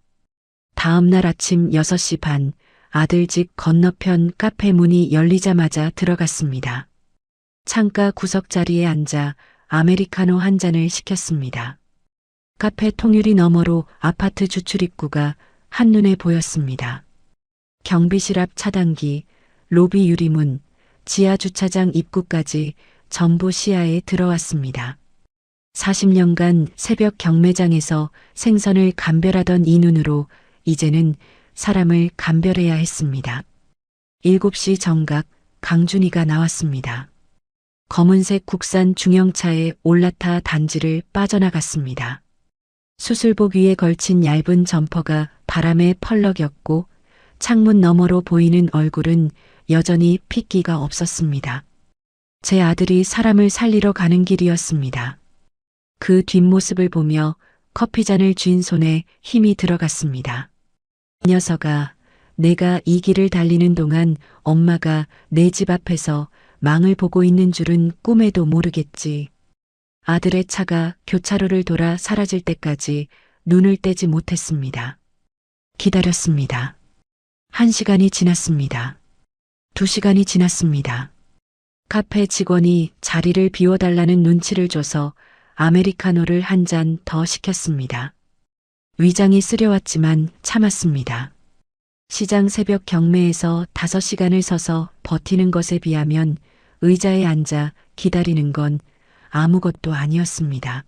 다음 날 아침 6시 반, 아들 집 건너편 카페 문이 열리자마자 들어갔습니다. 창가 구석 자리에 앉아 아메리카노 한 잔을 시켰습니다. 카페 통유리 너머로 아파트 주출입구가 한눈에 보였습니다. 경비실 앞 차단기, 로비 유리문, 지하 주차장 입구까지 전부 시야에 들어왔습니다. 40년간 새벽 경매장에서 생선을 감별하던 이 눈으로 이제는 사람을 감별해야 했습니다. 7시 정각 강준이가 나왔습니다. 검은색 국산 중형차에 올라타 단지를 빠져나갔습니다. 수술복 위에 걸친 얇은 점퍼가 바람에 펄럭였고 창문 너머로 보이는 얼굴은 여전히 핏기가 없었습니다. 제 아들이 사람을 살리러 가는 길이었습니다. 그 뒷모습을 보며 커피잔을 쥔 손에 힘이 들어갔습니다. 이 녀석아, 내가 이 길을 달리는 동안 엄마가 내 집 앞에서 망을 보고 있는 줄은 꿈에도 모르겠지. 아들의 차가 교차로를 돌아 사라질 때까지 눈을 떼지 못했습니다. 기다렸습니다. 1시간이 지났습니다. 2시간이 지났습니다. 카페 직원이 자리를 비워달라는 눈치를 줘서 아메리카노를 한 잔 더 시켰습니다. 위장이 쓰려왔지만 참았습니다. 시장 새벽 경매에서 5시간을 서서 버티는 것에 비하면 의자에 앉아 기다리는 건 아무것도 아니었습니다.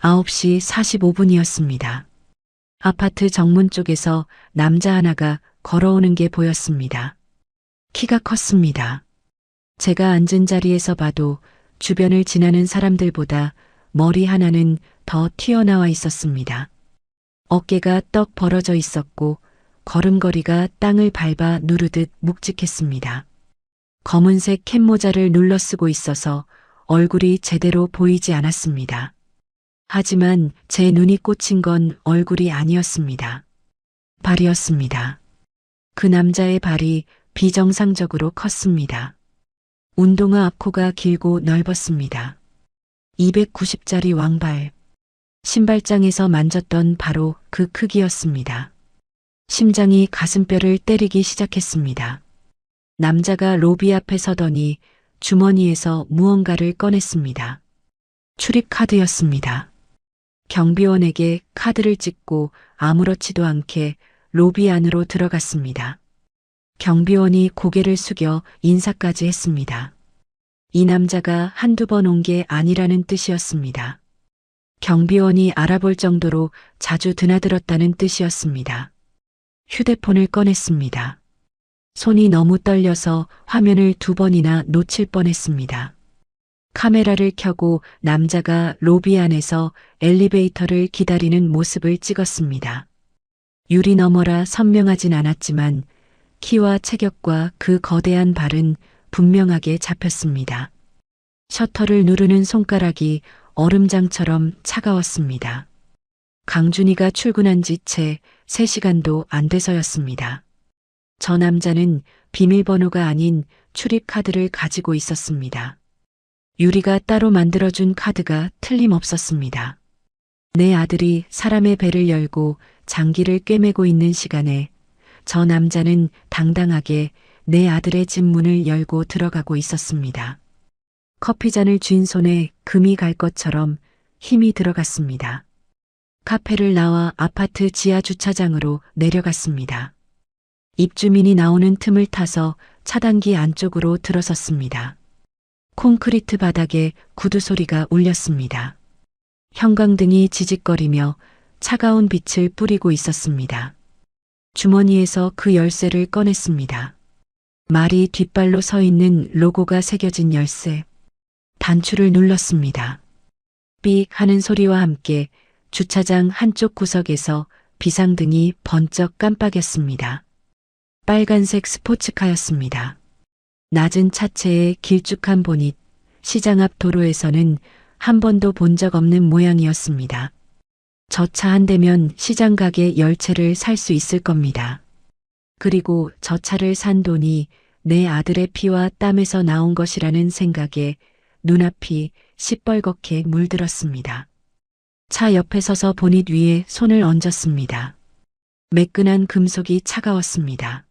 9시 45분이었습니다. 아파트 정문 쪽에서 남자 하나가 걸어오는 게 보였습니다. 키가 컸습니다. 제가 앉은 자리에서 봐도 주변을 지나는 사람들보다 머리 하나는 더 튀어나와 있었습니다. 어깨가 떡 벌어져 있었고 걸음걸이가 땅을 밟아 누르듯 묵직했습니다. 검은색 캡모자를 눌러쓰고 있어서 얼굴이 제대로 보이지 않았습니다. 하지만 제 눈이 꽂힌 건 얼굴이 아니었습니다. 발이었습니다. 그 남자의 발이 비정상적으로 컸습니다. 운동화 앞코가 길고 넓었습니다. 290짜리 왕발. 신발장에서 만졌던 바로 그 크기였습니다. 심장이 가슴뼈를 때리기 시작했습니다. 남자가 로비 앞에 서더니 주머니에서 무언가를 꺼냈습니다. 출입 카드였습니다. 경비원에게 카드를 찍고 아무렇지도 않게 로비 안으로 들어갔습니다. 경비원이 고개를 숙여 인사까지 했습니다. 이 남자가 한두 번 온 게 아니라는 뜻이었습니다. 경비원이 알아볼 정도로 자주 드나들었다는 뜻이었습니다. 휴대폰을 꺼냈습니다. 손이 너무 떨려서 화면을 2번이나 놓칠 뻔했습니다. 카메라를 켜고 남자가 로비 안에서 엘리베이터를 기다리는 모습을 찍었습니다. 유리 너머라 선명하진 않았지만 키와 체격과 그 거대한 발은 분명하게 잡혔습니다. 셔터를 누르는 손가락이 얼음장처럼 차가웠습니다. 강준이가 출근한 지 채 3시간도 안 돼서였습니다. 저 남자는 비밀번호가 아닌 출입카드를 가지고 있었습니다. 유리가 따로 만들어준 카드가 틀림없었습니다. 내 아들이 사람의 배를 열고 장기를 꿰매고 있는 시간에 저 남자는 당당하게 내 아들의 집 문을 열고 들어가고 있었습니다. 커피잔을 쥔 손에 금이 갈 것처럼 힘이 들어갔습니다. 카페를 나와 아파트 지하 주차장으로 내려갔습니다. 입주민이 나오는 틈을 타서 차단기 안쪽으로 들어섰습니다. 콘크리트 바닥에 구두 소리가 울렸습니다. 형광등이 지직거리며 차가운 빛을 뿌리고 있었습니다. 주머니에서 그 열쇠를 꺼냈습니다. 말이 뒷발로 서 있는 로고가 새겨진 열쇠. 단추를 눌렀습니다. 삑 하는 소리와 함께 주차장 한쪽 구석에서 비상등이 번쩍 깜빡였습니다. 빨간색 스포츠카였습니다. 낮은 차체에 길쭉한 보닛, 시장 앞 도로에서는 한 번도 본 적 없는 모양이었습니다. 저 차 한 대면 시장 가게 10채를 살 수 있을 겁니다. 그리고 저 차를 산 돈이 내 아들의 피와 땀에서 나온 것이라는 생각에 눈앞이 시뻘겋게 물들었습니다. 차 옆에 서서 보닛 위에 손을 얹었습니다. 매끈한 금속이 차가웠습니다.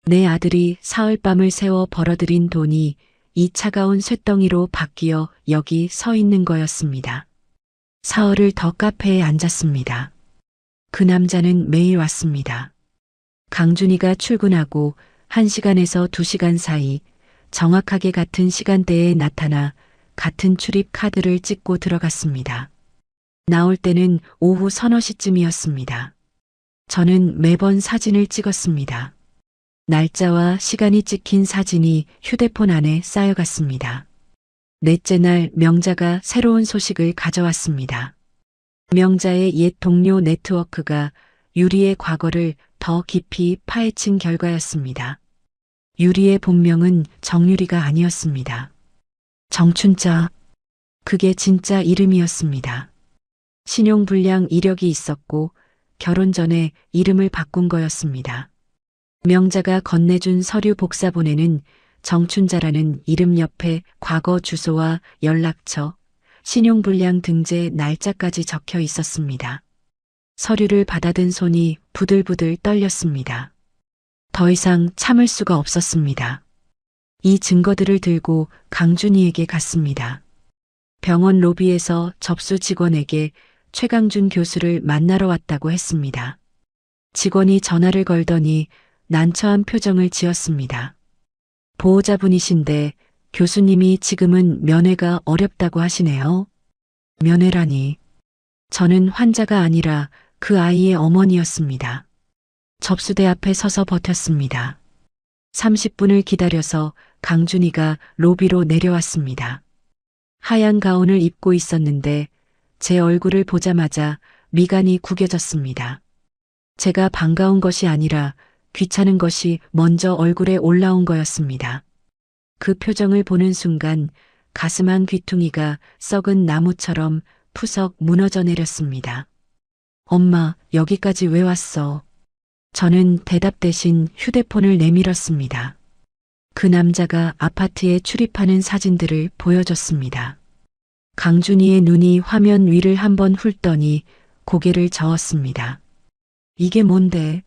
내 아들이 사흘밤을 새워 벌어들인 돈이 이 차가운 쇳덩이로 바뀌어 여기 서 있는 거였습니다. 사흘을 더 카페에 앉았습니다. 그 남자는 매일 왔습니다. 강준이가 출근하고 1시간에서 2시간 사이 정확하게 같은 시간대에 나타나 같은 출입 카드를 찍고 들어갔습니다. 나올 때는 오후 서너 시쯤이었습니다. 저는 매번 사진을 찍었습니다. 날짜와 시간이 찍힌 사진이 휴대폰 안에 쌓여갔습니다. 넷째 날 명자가 새로운 소식을 가져왔습니다. 명자의 옛 동료 네트워크가 유리의 과거를 더 깊이 파헤친 결과였습니다. 유리의 본명은 정유리가 아니었습니다. 정춘자. 그게 진짜 이름이었습니다. 신용불량 이력이 있었고 결혼 전에 이름을 바꾼 거였습니다. 명자가 건네준 서류 복사본에는 정춘자라는 이름 옆에 과거 주소와 연락처, 신용불량 등재 날짜까지 적혀 있었습니다. 서류를 받아든 손이 부들부들 떨렸습니다. 더 이상 참을 수가 없었습니다. 이 증거들을 들고 강준이에게 갔습니다. 병원 로비에서 접수 직원에게 최강준 교수를 만나러 왔다고 했습니다. 직원이 전화를 걸더니 난처한 표정을 지었습니다. 보호자분이신데 교수님이 지금은 면회가 어렵다고 하시네요. 면회라니. 저는 환자가 아니라 그 아이의 어머니였습니다. 접수대 앞에 서서 버텼습니다. 30분을 기다려서 강준이가 로비로 내려왔습니다. 하얀 가운을 입고 있었는데 제 얼굴을 보자마자 미간이 구겨졌습니다. 제가 반가운 것이 아니라 귀찮은 것이 먼저 얼굴에 올라온 거였습니다. 그 표정을 보는 순간 가슴 한 귀퉁이가 썩은 나무처럼 푸석 무너져 내렸습니다. 엄마, 여기까지 왜 왔어? 저는 대답 대신 휴대폰을 내밀었습니다. 그 남자가 아파트에 출입하는 사진들을 보여줬습니다. 강준이의 눈이 화면 위를 한번 훑더니 고개를 저었습니다. 이게 뭔데?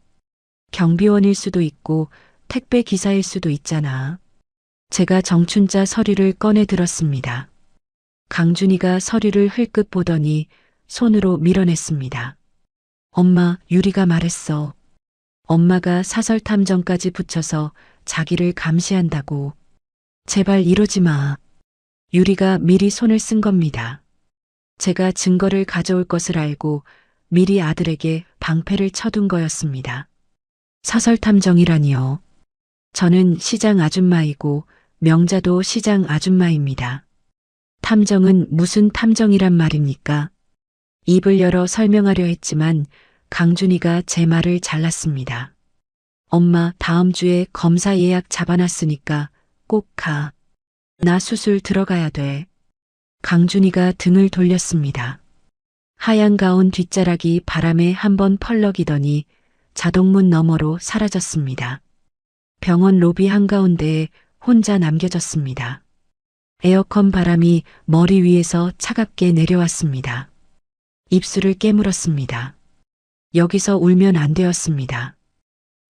경비원일 수도 있고 택배 기사일 수도 있잖아. 제가 정춘자 서류를 꺼내 들었습니다. 강준이가 서류를 흘끗 보더니 손으로 밀어냈습니다. 엄마, 유리가 말했어. 엄마가 사설 탐정까지 붙여서 자기를 감시한다고. 제발 이러지 마. 유리가 미리 손을 쓴 겁니다. 제가 증거를 가져올 것을 알고 미리 아들에게 방패를 쳐둔 거였습니다. 사설 탐정이라니요. 저는 시장 아줌마이고 명자도 시장 아줌마입니다. 탐정은 무슨 탐정이란 말입니까? 입을 열어 설명하려 했지만 강준이가 제 말을 잘랐습니다. 엄마, 다음 주에 검사 예약 잡아놨으니까 꼭 가. 나 수술 들어가야 돼. 강준이가 등을 돌렸습니다. 하얀 가운 뒷자락이 바람에 한번 펄럭이더니 자동문 너머로 사라졌습니다. 병원 로비 한가운데에 혼자 남겨졌습니다. 에어컨 바람이 머리 위에서 차갑게 내려왔습니다. 입술을 깨물었습니다. 여기서 울면 안 되었습니다.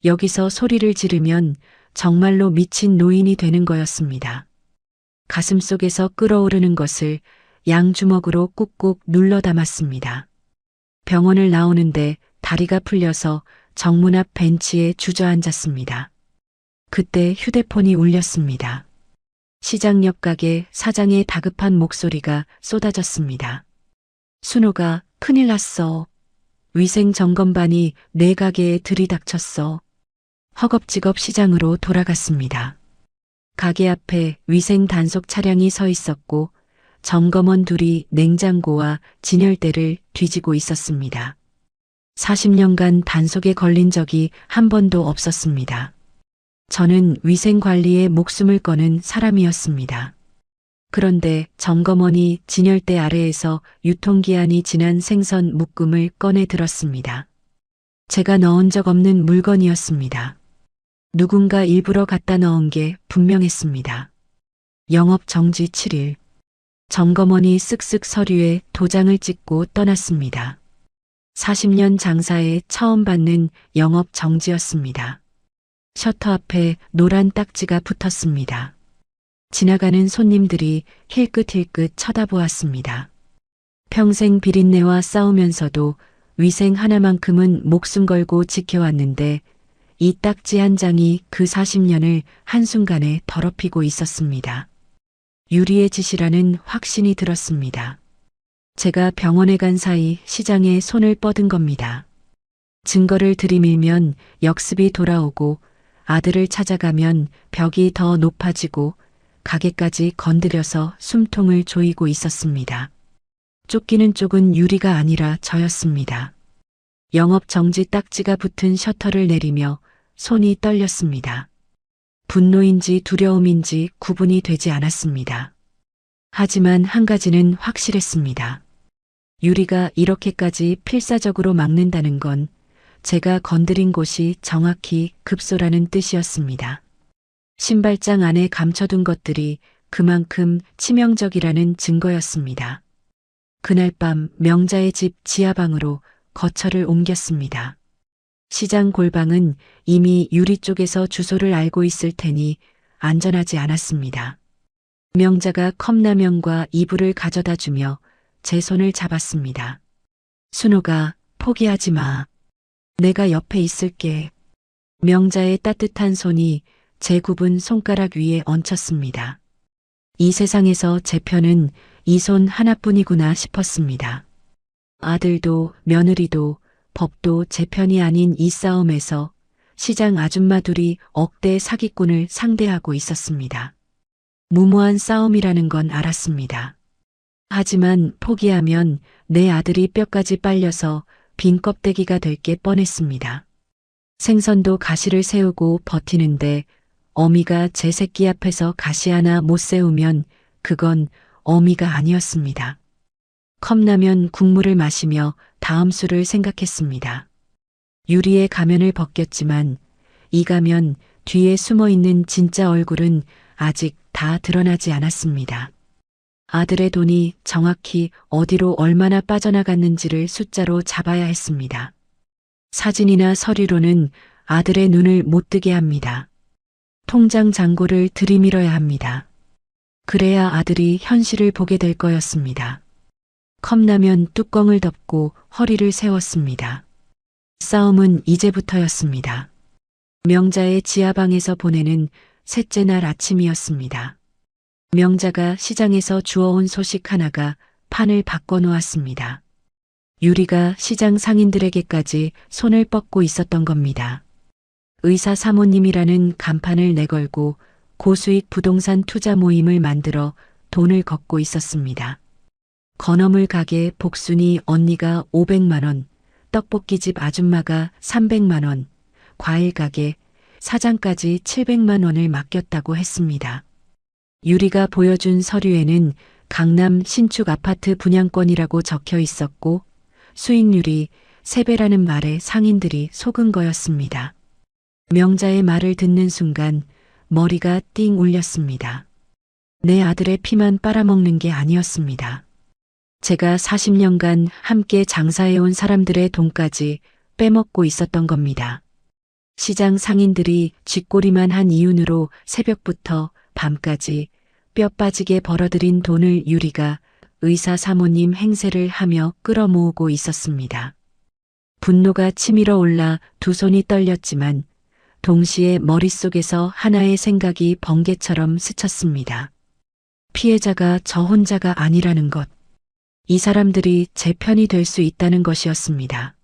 여기서 소리를 지르면 정말로 미친 노인이 되는 거였습니다. 가슴속에서 끓어오르는 것을 양주먹으로 꾹꾹 눌러 담았습니다. 병원을 나오는데 다리가 풀려서 정문 앞 벤치에 주저앉았습니다. 그때 휴대폰이 울렸습니다. 시장역 가게 사장의 다급한 목소리가 쏟아졌습니다. 순호가 큰일 났어. 위생 점검반이 내 가게에 들이닥쳤어. 허겁지겁 시장으로 돌아갔습니다. 가게 앞에 위생 단속 차량이 서 있었고 점검원 둘이 냉장고와 진열대를 뒤지고 있었습니다. 40년간 단속에 걸린 적이 한 번도 없었습니다. 저는 위생 관리에 목숨을 거는 사람이었습니다. 그런데 점검원이 진열대 아래에서 유통기한이 지난 생선 묶음을 꺼내 들었습니다. 제가 넣은 적 없는 물건이었습니다. 누군가 일부러 갖다 넣은 게 분명했습니다. 영업 정지 7일. 점검원이 쓱쓱 서류에 도장을 찍고 떠났습니다. 40년 장사에 처음 받는 영업 정지였습니다. 셔터 앞에 노란 딱지가 붙었습니다. 지나가는 손님들이 힐끗힐끗 쳐다보았습니다. 평생 비린내와 싸우면서도 위생 하나만큼은 목숨 걸고 지켜왔는데 이 딱지 한 장이 그 40년을 한순간에 더럽히고 있었습니다. 유리의 짓이라는 확신이 들었습니다. 제가 병원에 간 사이 시장에 손을 뻗은 겁니다. 증거를 들이밀면 역습이 돌아오고 아들을 찾아가면 벽이 더 높아지고 가게까지 건드려서 숨통을 조이고 있었습니다. 쫓기는 쪽은 유리가 아니라 저였습니다. 영업 정지 딱지가 붙은 셔터를 내리며 손이 떨렸습니다. 분노인지 두려움인지 구분이 되지 않았습니다. 하지만 한 가지는 확실했습니다. 유리가 이렇게까지 필사적으로 막는다는 건 제가 건드린 곳이 정확히 급소라는 뜻이었습니다. 신발장 안에 감춰둔 것들이 그만큼 치명적이라는 증거였습니다. 그날 밤 명자의 집 지하방으로 거처를 옮겼습니다. 시장 골방은 이미 유리 쪽에서 주소를 알고 있을 테니 안전하지 않았습니다. 명자가 컵라면과 이불을 가져다 주며 제 손을 잡았습니다. 순호가 포기하지 마. 내가 옆에 있을게. 명자의 따뜻한 손이 제 굽은 손가락 위에 얹혔습니다. 이 세상에서 제 편은 이 손 하나뿐이구나 싶었습니다. 아들도 며느리도 법도 제 편이 아닌 이 싸움에서 시장 아줌마 둘이 억대 사기꾼을 상대하고 있었습니다. 무모한 싸움이라는 건 알았습니다. 하지만 포기하면 내 아들이 뼈까지 빨려서 빈 껍데기가 될 게 뻔했습니다. 생선도 가시를 세우고 버티는데 어미가 제 새끼 앞에서 가시 하나 못 세우면 그건 어미가 아니었습니다. 컵라면 국물을 마시며 다음 수를 생각했습니다. 유리의 가면을 벗겼지만 이 가면 뒤에 숨어있는 진짜 얼굴은 아직 다 드러나지 않았습니다. 아들의 돈이 정확히 어디로 얼마나 빠져나갔는지를 숫자로 잡아야 했습니다. 사진이나 서류로는 아들의 눈을 못 뜨게 합니다. 통장 잔고를 들이밀어야 합니다. 그래야 아들이 현실을 보게 될 거였습니다. 컵라면 뚜껑을 덮고 허리를 세웠습니다. 싸움은 이제부터였습니다. 명자의 지하방에서 보내는 셋째 날 아침이었습니다. 명자가 시장에서 주워온 소식 하나가 판을 바꿔놓았습니다. 유리가 시장 상인들에게까지 손을 뻗고 있었던 겁니다. 의사 사모님이라는 간판을 내걸고 고수익 부동산 투자 모임을 만들어 돈을 걷고 있었습니다. 건어물 가게 복순이 언니가 500만 원, 떡볶이집 아줌마가 300만 원, 과일 가게 사장까지 700만 원을 맡겼다고 했습니다. 유리가 보여준 서류에는 강남 신축 아파트 분양권이라고 적혀 있었고 수익률이 3배라는 말에 상인들이 속은 거였습니다. 명자의 말을 듣는 순간 머리가 띵 울렸습니다. 내 아들의 피만 빨아먹는 게 아니었습니다. 제가 40년간 함께 장사해온 사람들의 돈까지 빼먹고 있었던 겁니다. 시장 상인들이 쥐꼬리만 한 이윤으로 새벽부터 밤까지 뼈 빠지게 벌어들인 돈을 유리가 의사 사모님 행세를 하며 끌어모으고 있었습니다. 분노가 치밀어 올라 두 손이 떨렸지만 동시에 머릿속에서 하나의 생각이 번개처럼 스쳤습니다. 피해자가 저 혼자가 아니라는 것. 이 사람들이 제 편이 될 수 있다는 것이었습니다.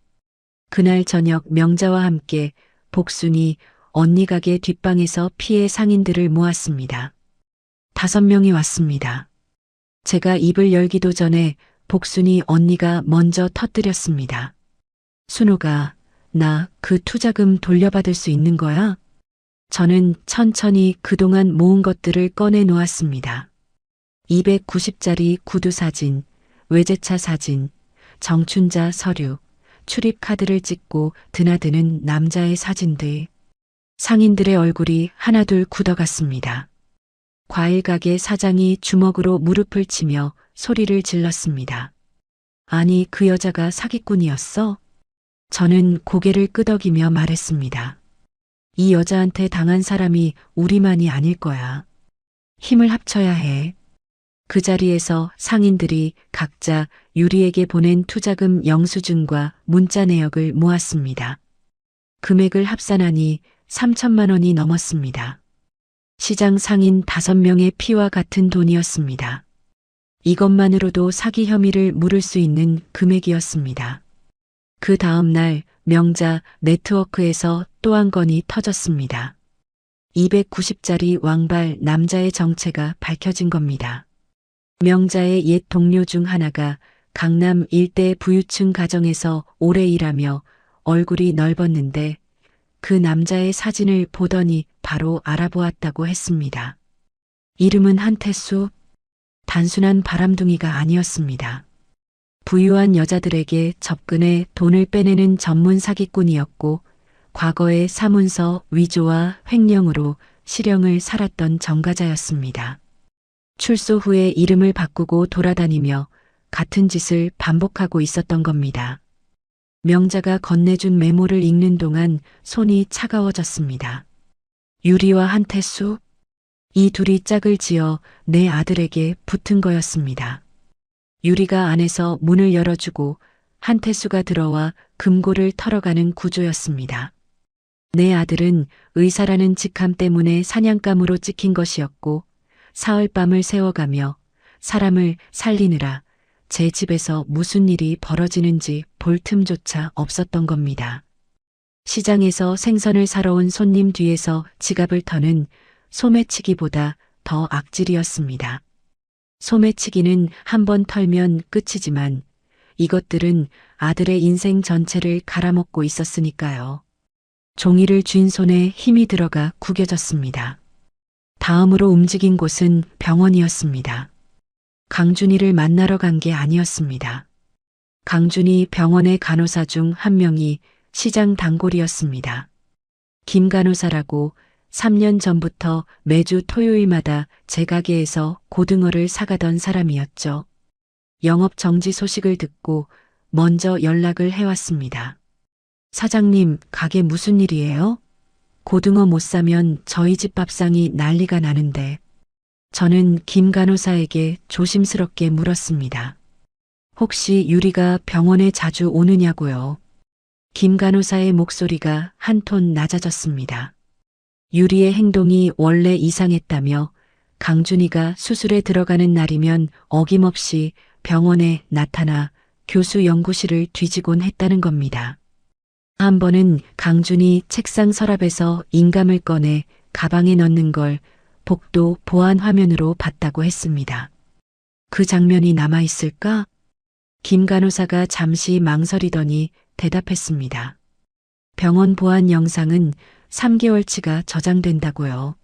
그날 저녁 명자와 함께 복순이 언니 가게 뒷방에서 피해 상인들을 모았습니다. 5명이 왔습니다. 제가 입을 열기도 전에 복순이 언니가 먼저 터뜨렸습니다. 순호가 나 그 투자금 돌려받을 수 있는 거야? 저는 천천히 그동안 모은 것들을 꺼내 놓았습니다. 290짜리 구두 사진, 외제차 사진, 정춘자 서류, 출입 카드를 찍고 드나드는 남자의 사진들. 상인들의 얼굴이 하나둘 굳어갔습니다. 과일 가게 사장이 주먹으로 무릎을 치며 소리를 질렀습니다. 아니, 그 여자가 사기꾼이었어? 저는 고개를 끄덕이며 말했습니다. 이 여자한테 당한 사람이 우리만이 아닐 거야. 힘을 합쳐야 해. 그 자리에서 상인들이 각자 유리에게 보낸 투자금 영수증과 문자 내역을 모았습니다. 금액을 합산하니 3천만 원이 넘었습니다. 시장 상인 5명의 피와 같은 돈이었습니다. 이것만으로도 사기 혐의를 물을 수 있는 금액이었습니다. 그 다음 날 명자 네트워크에서 또 한 건이 터졌습니다. 290짜리 왕발 남자의 정체가 밝혀진 겁니다. 명자의 옛 동료 중 하나가 강남 일대 부유층 가정에서 오래 일하며 얼굴이 넓었는데 그 남자의 사진을 보더니 바로 알아보았다고 했습니다. 이름은 한태수. 단순한 바람둥이가 아니었습니다. 부유한 여자들에게 접근해 돈을 빼내는 전문 사기꾼이었고 과거에 사문서 위조와 횡령으로 실형을 살았던 전과자였습니다. 출소 후에 이름을 바꾸고 돌아다니며 같은 짓을 반복하고 있었던 겁니다. 명자가 건네준 메모를 읽는 동안 손이 차가워졌습니다. 유리와 한태수, 이 둘이 짝을 지어 내 아들에게 붙은 거였습니다. 유리가 안에서 문을 열어주고 한태수가 들어와 금고를 털어가는 구조였습니다. 내 아들은 의사라는 직함 때문에 사냥감으로 찍힌 것이었고 사흘밤을 새워가며 사람을 살리느라 제 집에서 무슨 일이 벌어지는지 볼 틈조차 없었던 겁니다. 시장에서 생선을 사러 온 손님 뒤에서 지갑을 터는 소매치기보다 더 악질이었습니다. 소매치기는 한 번 털면 끝이지만 이것들은 아들의 인생 전체를 갈아먹고 있었으니까요. 종이를 쥔 손에 힘이 들어가 구겨졌습니다. 다음으로 움직인 곳은 병원이었습니다. 강준이를 만나러 간 게 아니었습니다. 강준이 병원의 간호사 중 한 명이 시장 단골이었습니다. 김 간호사라고 3년 전부터 매주 토요일마다 제 가게에서 고등어를 사가던 사람이었죠. 영업 정지 소식을 듣고 먼저 연락을 해왔습니다. 사장님, 가게 무슨 일이에요? 고등어 못 사면 저희 집 밥상이 난리가 나는데. 저는 김 간호사에게 조심스럽게 물었습니다. 혹시 유리가 병원에 자주 오느냐고요? 김 간호사의 목소리가 한 톤 낮아졌습니다. 유리의 행동이 원래 이상했다며 강준이가 수술에 들어가는 날이면 어김없이 병원에 나타나 교수 연구실을 뒤지곤 했다는 겁니다. 한 번은 강준이 책상 서랍에서 인감을 꺼내 가방에 넣는 걸 복도 보안 화면으로 봤다고 했습니다. 그 장면이 남아있을까? 김 간호사가 잠시 망설이더니 대답했습니다. 병원 보안 영상은 3개월치가 저장된다고요.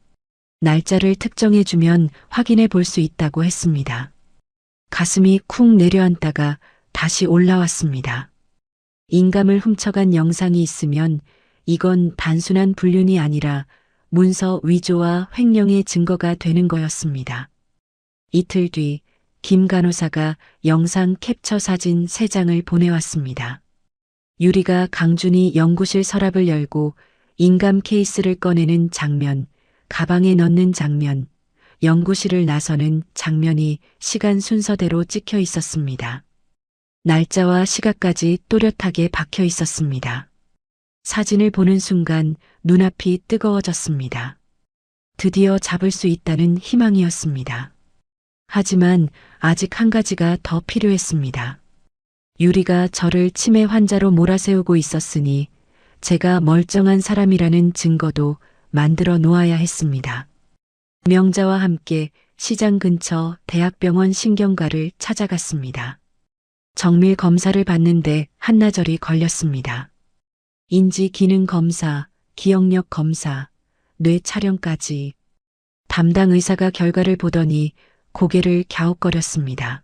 날짜를 특정해주면 확인해 볼 수 있다고 했습니다. 가슴이 쿵 내려앉다가 다시 올라왔습니다. 인감을 훔쳐간 영상이 있으면 이건 단순한 불륜이 아니라 문서 위조와 횡령의 증거가 되는 거였습니다. 이틀 뒤 김 간호사가 영상 캡처 사진 3장을 보내왔습니다. 유리가 강준이 연구실 서랍을 열고 인감 케이스를 꺼내는 장면, 가방에 넣는 장면, 연구실을 나서는 장면이 시간 순서대로 찍혀 있었습니다. 날짜와 시각까지 또렷하게 박혀 있었습니다. 사진을 보는 순간 눈앞이 뜨거워졌습니다. 드디어 잡을 수 있다는 희망이었습니다. 하지만 아직 한 가지가 더 필요했습니다. 유리가 저를 치매 환자로 몰아세우고 있었으니 제가 멀쩡한 사람이라는 증거도 만들어 놓아야 했습니다. 명자와 함께 시장 근처 대학병원 신경과를 찾아갔습니다. 정밀 검사를 받는데 한나절이 걸렸습니다. 인지 기능 검사, 기억력 검사, 뇌 촬영까지. 담당 의사가 결과를 보더니 고개를 갸웃거렸습니다.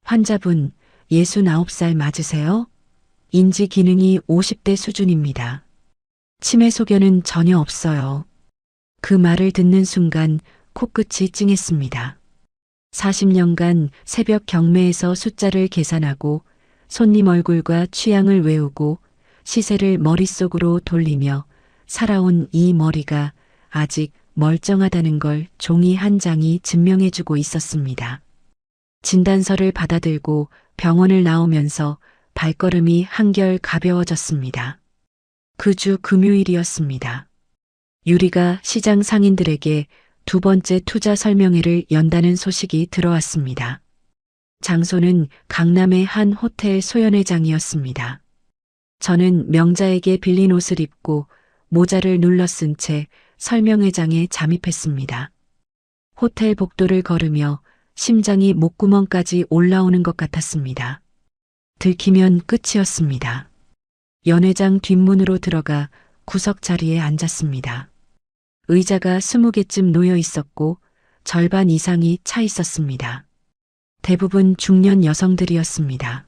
환자분 69살 맞으세요? 인지 기능이 50대 수준입니다. 치매 소견은 전혀 없어요. 그 말을 듣는 순간 코끝이 찡했습니다. 40년간 새벽 경매에서 숫자를 계산하고 손님 얼굴과 취향을 외우고 시세를 머릿속으로 돌리며 살아온 이 머리가 아직 멀쩡하다는 걸 종이 한 장이 증명해주고 있었습니다. 진단서를 받아들고 병원을 나오면서 발걸음이 한결 가벼워졌습니다. 그 주 금요일이었습니다. 유리가 시장 상인들에게 두 번째 투자 설명회를 연다는 소식이 들어왔습니다. 장소는 강남의 한 호텔 소연회장이었습니다. 저는 명자에게 빌린 옷을 입고 모자를 눌러 쓴 채 설명회장에 잠입했습니다. 호텔 복도를 걸으며 심장이 목구멍까지 올라오는 것 같았습니다. 들키면 끝이었습니다. 연회장 뒷문으로 들어가 구석 자리에 앉았습니다. 의자가 20개쯤 놓여 있었고 절반 이상이 차 있었습니다. 대부분 중년 여성들이었습니다.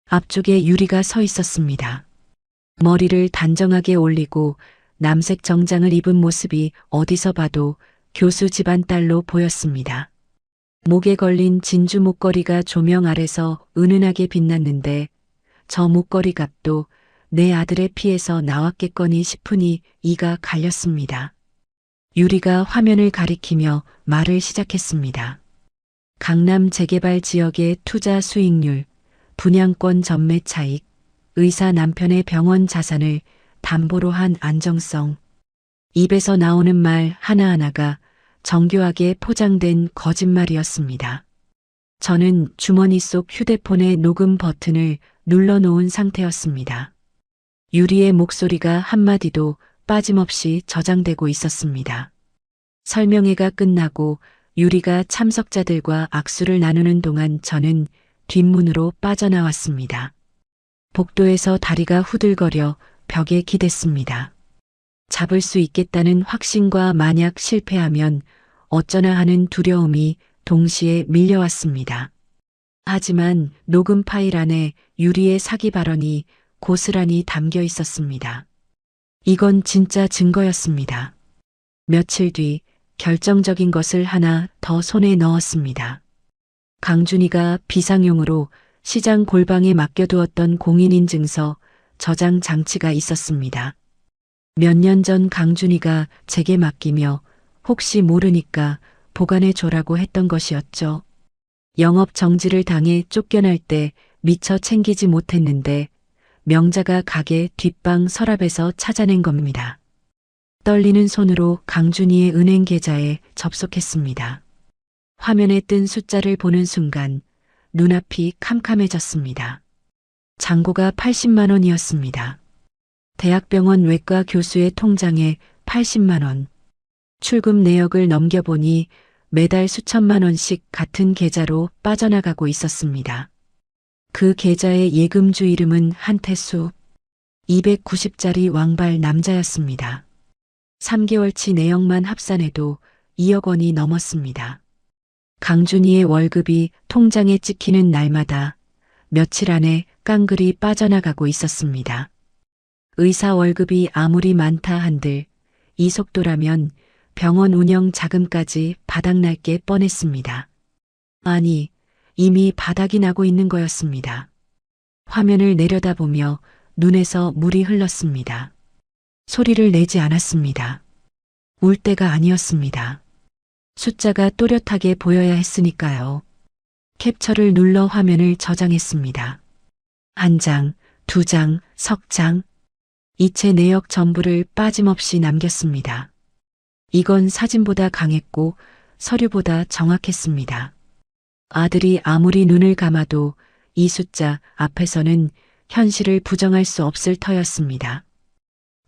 앞쪽에 유리가 서 있었습니다. 머리를 단정하게 올리고 남색 정장을 입은 모습이 어디서 봐도 교수 집안 딸로 보였습니다. 목에 걸린 진주 목걸이가 조명 아래서 은은하게 빛났는데 저 목걸이 값도 내 아들의 피에서 나왔겠거니 싶으니 이가 갈렸습니다. 유리가 화면을 가리키며 말을 시작했습니다. 강남 재개발 지역의 투자 수익률, 분양권 전매 차익, 의사 남편의 병원 자산을 담보로 한 안정성. 입에서 나오는 말 하나하나가 정교하게 포장된 거짓말이었습니다. 저는 주머니 속 휴대폰의 녹음 버튼을 눌러놓은 상태였습니다. 유리의 목소리가 한마디도 빠짐없이 저장되고 있었습니다. 설명회가 끝나고 유리가 참석자들과 악수를 나누는 동안 저는 뒷문으로 빠져나왔습니다. 복도에서 다리가 후들거려 벽에 기댔습니다. 잡을 수 있겠다는 확신과 만약 실패하면 어쩌나 하는 두려움이 동시에 밀려왔습니다. 하지만 녹음 파일 안에 유리의 사기 발언이 고스란히 담겨 있었습니다. 이건 진짜 증거였습니다. 며칠 뒤 결정적인 것을 하나 더 손에 넣었습니다. 강준이가 비상용으로 시장 골방에 맡겨두었던 공인인증서 저장 장치가 있었습니다. 몇 년 전 강준이가 제게 맡기며 혹시 모르니까 보관해줘라고 했던 것이었죠. 영업 정지를 당해 쫓겨날 때 미처 챙기지 못했는데 명자가 가게 뒷방 서랍에서 찾아낸 겁니다. 떨리는 손으로 강준이의 은행 계좌에 접속했습니다. 화면에 뜬 숫자를 보는 순간 눈앞이 캄캄해졌습니다. 잔고가 80만 원이었습니다. 대학병원 외과 교수의 통장에 80만 원. 출금 내역을 넘겨보니 매달 수천만 원씩 같은 계좌로 빠져나가고 있었습니다. 그 계좌의 예금주 이름은 한태수. 290짜리 왕발 남자였습니다. 3개월치 내역만 합산해도 2억 원이 넘었습니다. 강준이의 월급이 통장에 찍히는 날마다 며칠 안에 깡그리 빠져나가고 있었습니다. 의사 월급이 아무리 많다 한들 이 속도라면 병원 운영 자금까지 바닥날 게 뻔했습니다. 아니, 이미 바닥이 나고 있는 거였습니다. 화면을 내려다보며 눈에서 물이 흘렀습니다. 소리를 내지 않았습니다. 울 때가 아니었습니다. 숫자가 또렷하게 보여야 했으니까요. 캡처를 눌러 화면을 저장했습니다. 1장, 2장, 석 장. 이체 내역 전부를 빠짐없이 남겼습니다. 이건 사진보다 강했고 서류보다 정확했습니다. 아들이 아무리 눈을 감아도 이 숫자 앞에서는 현실을 부정할 수 없을 터였습니다.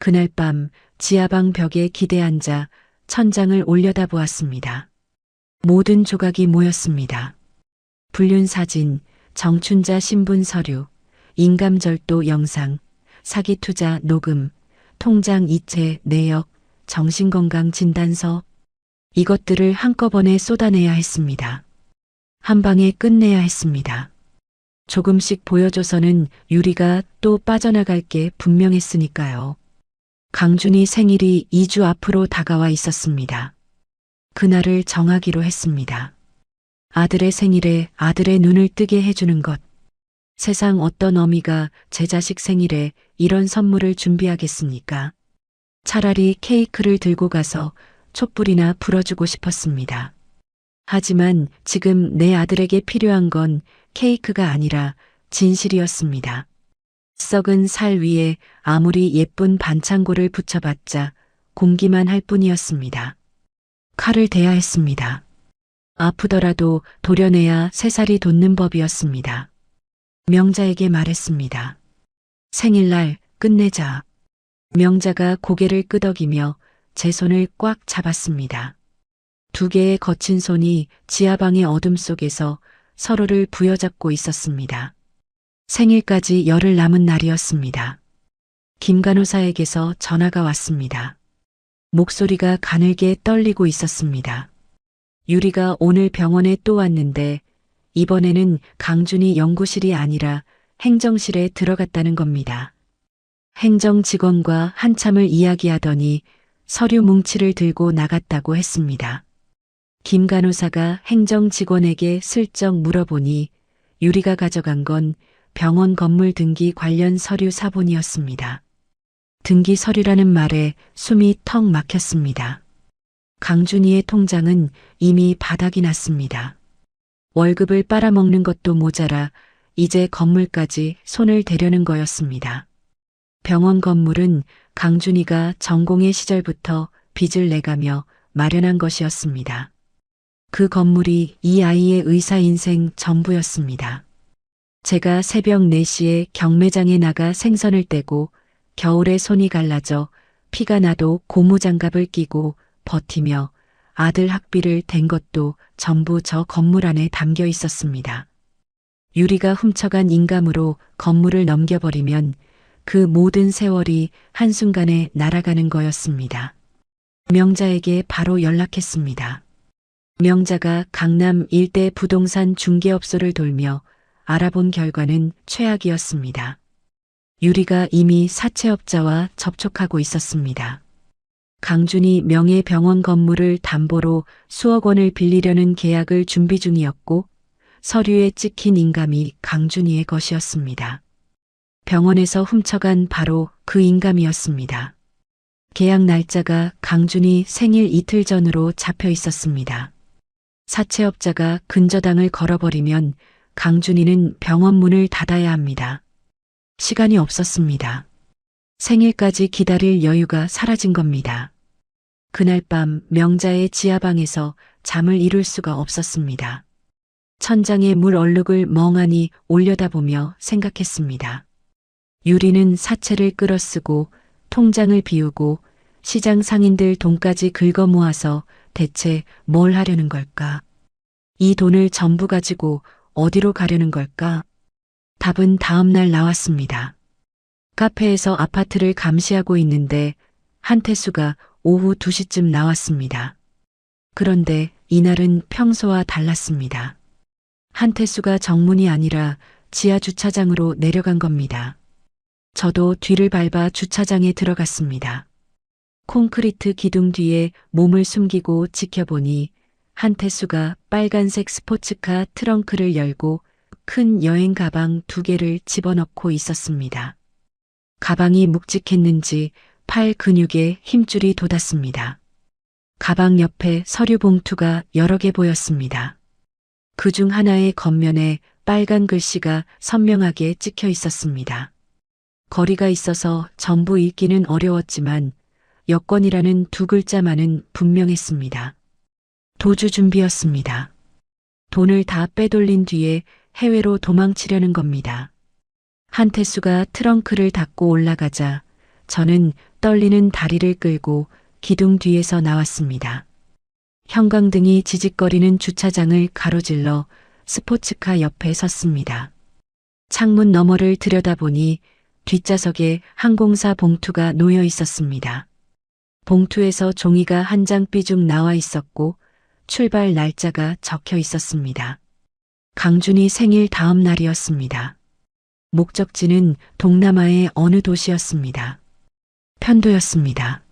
그날 밤 지하방 벽에 기대 앉아 천장을 올려다보았습니다. 모든 조각이 모였습니다. 불륜 사진, 정춘자 신분 서류, 인감절도 영상, 사기 투자 녹음, 통장 이체 내역, 정신건강 진단서. 이것들을 한꺼번에 쏟아내야 했습니다. 한 방에 끝내야 했습니다. 조금씩 보여줘서는 유리가 또 빠져나갈 게 분명했으니까요. 강준이 생일이 2주 앞으로 다가와 있었습니다. 그날을 정하기로 했습니다. 아들의 생일에 아들의 눈을 뜨게 해주는 것. 세상 어떤 어미가 제 자식 생일에 이런 선물을 준비하겠습니까? 차라리 케이크를 들고 가서 촛불이나 불어주고 싶었습니다. 하지만 지금 내 아들에게 필요한 건 케이크가 아니라 진실이었습니다. 썩은 살 위에 아무리 예쁜 반창고를 붙여봤자 공기만 할 뿐이었습니다. 칼을 대야 했습니다. 아프더라도 도려내야 새살이 돋는 법이었습니다. 명자에게 말했습니다. 생일날 끝내자. 명자가 고개를 끄덕이며 제 손을 꽉 잡았습니다. 두 개의 거친 손이 지하방의 어둠 속에서 서로를 부여잡고 있었습니다. 생일까지 열흘 남은 날이었습니다. 김 간호사에게서 전화가 왔습니다. 목소리가 가늘게 떨리고 있었습니다. 유리가 오늘 병원에 또 왔는데 이번에는 강준이 연구실이 아니라 행정실에 들어갔다는 겁니다. 행정 직원과 한참을 이야기하더니 서류 뭉치를 들고 나갔다고 했습니다. 김 간호사가 행정 직원에게 슬쩍 물어보니 유리가 가져간 건 병원 건물 등기 관련 서류 사본이었습니다. 등기 서류라는 말에 숨이 턱 막혔습니다. 강준이의 통장은 이미 바닥이 났습니다. 월급을 빨아먹는 것도 모자라 이제 건물까지 손을 대려는 거였습니다. 병원 건물은 강준이가 전공의 시절부터 빚을 내가며 마련한 것이었습니다. 그 건물이 이 아이의 의사 인생 전부였습니다. 제가 새벽 4시에 경매장에 나가 생선을 떼고 겨울에 손이 갈라져 피가 나도 고무장갑을 끼고 버티며 아들 학비를 댄 것도 전부 저 건물 안에 담겨 있었습니다. 유리가 훔쳐간 인감으로 건물을 넘겨버리면 그 모든 세월이 한순간에 날아가는 거였습니다. 명자에게 바로 연락했습니다. 명자가 강남 일대 부동산 중개업소를 돌며 알아본 결과는 최악이었습니다. 유리가 이미 사채업자와 접촉하고 있었습니다. 강준이 명예병원 건물을 담보로 수억 원을 빌리려는 계약을 준비 중이었고 서류에 찍힌 인감이 강준이의 것이었습니다. 병원에서 훔쳐간 바로 그 인감이었습니다. 계약 날짜가 강준이 생일 이틀 전으로 잡혀 있었습니다. 사채업자가 근저당을 걸어버리면 강준이는 병원 문을 닫아야 합니다. 시간이 없었습니다. 생일까지 기다릴 여유가 사라진 겁니다. 그날 밤 명자의 지하방에서 잠을 이룰 수가 없었습니다. 천장에 물 얼룩을 멍하니 올려다보며 생각했습니다. 유리는 사채를 끌어쓰고 통장을 비우고 시장 상인들 돈까지 긁어 모아서 대체 뭘 하려는 걸까? 이 돈을 전부 가지고 어디로 가려는 걸까? 답은 다음 날 나왔습니다. 카페에서 아파트를 감시하고 있는데 한태수가 오후 2시쯤 나왔습니다. 그런데 이날은 평소와 달랐습니다. 한태수가 정문이 아니라 지하 주차장으로 내려간 겁니다. 저도 뒤를 밟아 주차장에 들어갔습니다. 콘크리트 기둥 뒤에 몸을 숨기고 지켜보니 한태수가 빨간색 스포츠카 트렁크를 열고 큰 여행 가방 2개를 집어넣고 있었습니다. 가방이 묵직했는지 팔 근육에 힘줄이 돋았습니다. 가방 옆에 서류 봉투가 여러 개 보였습니다. 그중 하나의 겉면에 빨간 글씨가 선명하게 찍혀 있었습니다. 거리가 있어서 전부 읽기는 어려웠지만 여권이라는 2글자만은 분명했습니다. 도주 준비였습니다. 돈을 다 빼돌린 뒤에 해외로 도망치려는 겁니다. 한태수가 트렁크를 닫고 올라가자 저는 떨리는 다리를 끌고 기둥 뒤에서 나왔습니다. 형광등이 지직거리는 주차장을 가로질러 스포츠카 옆에 섰습니다. 창문 너머를 들여다보니 뒷좌석에 항공사 봉투가 놓여 있었습니다. 봉투에서 종이가 한 장 삐죽 나와 있었고 출발 날짜가 적혀 있었습니다. 강준이 생일 다음 날이었습니다. 목적지는 동남아의 어느 도시였습니다. 편도였습니다.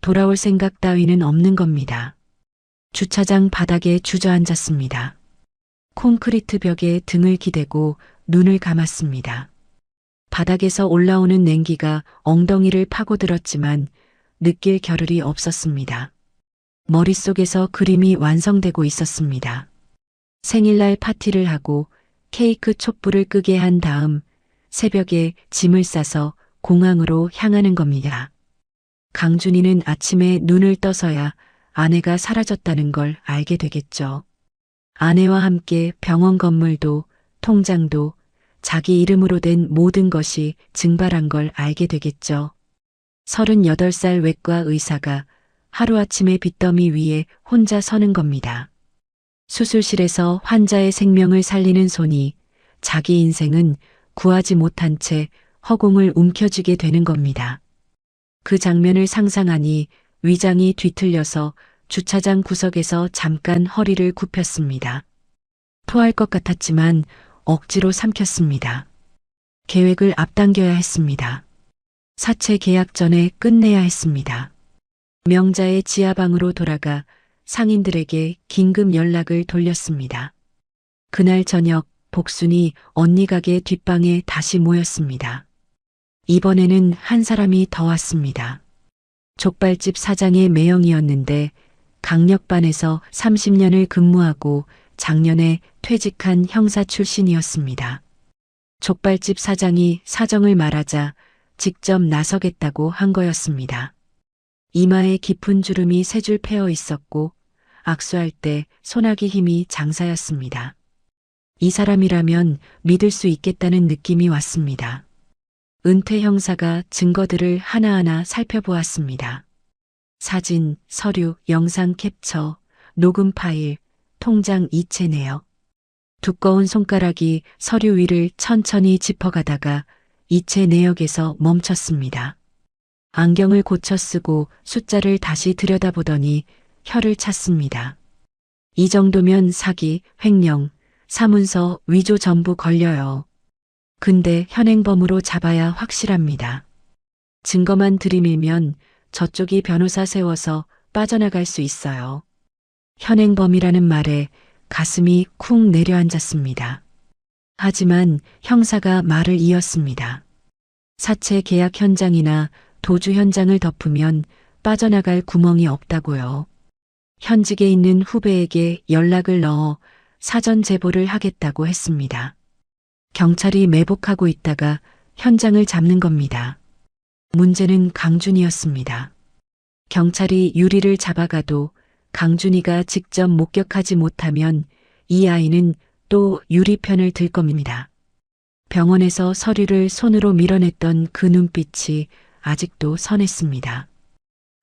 돌아올 생각 따위는 없는 겁니다. 주차장 바닥에 주저앉았습니다. 콘크리트 벽에 등을 기대고 눈을 감았습니다. 바닥에서 올라오는 냉기가 엉덩이를 파고들었지만 느낄 겨를이 없었습니다. 머릿속에서 그림이 완성되고 있었습니다. 생일날 파티를 하고 케이크 촛불을 끄게 한 다음 새벽에 짐을 싸서 공항으로 향하는 겁니다. 강준이는 아침에 눈을 떠서야 아내가 사라졌다는 걸 알게 되겠죠. 아내와 함께 병원 건물도 통장도 자기 이름으로 된 모든 것이 증발한 걸 알게 되겠죠. 38살 외과 의사가 하루아침에 빚더미 위에 혼자 서는 겁니다. 수술실에서 환자의 생명을 살리는 손이 자기 인생은 구하지 못한 채 허공을 움켜쥐게 되는 겁니다. 그 장면을 상상하니 위장이 뒤틀려서 주차장 구석에서 잠깐 허리를 굽혔습니다. 토할 것 같았지만 억지로 삼켰습니다. 계획을 앞당겨야 했습니다. 사채 계약 전에 끝내야 했습니다. 명자의 지하방으로 돌아가 상인들에게 긴급 연락을 돌렸습니다. 그날 저녁 복순이 언니 가게 뒷방에 다시 모였습니다. 이번에는 한 사람이 더 왔습니다. 족발집 사장의 매형이었는데 강력반에서 30년을 근무하고 작년에 퇴직한 형사 출신이었습니다. 족발집 사장이 사정을 말하자 직접 나서겠다고 한 거였습니다. 이마에 깊은 주름이 세 줄 패어 있었고 악수할 때 손아귀 힘이 장사였습니다. 이 사람이라면 믿을 수 있겠다는 느낌이 왔습니다. 은퇴 형사가 증거들을 하나하나 살펴보았습니다. 사진, 서류, 영상 캡처, 녹음 파일, 통장 이체 내역. 두꺼운 손가락이 서류 위를 천천히 짚어가다가 이체 내역에서 멈췄습니다. 안경을 고쳐 쓰고 숫자를 다시 들여다보더니 혀를 찼습니다. 이 정도면 사기, 횡령, 사문서, 위조 전부 걸려요. 근데 현행범으로 잡아야 확실합니다. 증거만 들이밀면 저쪽이 변호사 세워서 빠져나갈 수 있어요. 현행범이라는 말에 가슴이 쿵 내려앉았습니다. 하지만 형사가 말을 이었습니다. 사채 계약 현장이나 도주 현장을 덮으면 빠져나갈 구멍이 없다고요. 현직에 있는 후배에게 연락을 넣어 사전 제보를 하겠다고 했습니다. 경찰이 매복하고 있다가 현장을 잡는 겁니다. 문제는 강준이었습니다. 경찰이 유리를 잡아가도 강준이가 직접 목격하지 못하면 이 아이는 또 유리 편을 들 겁니다. 병원에서 서류를 손으로 밀어냈던 그 눈빛이 아직도 선했습니다.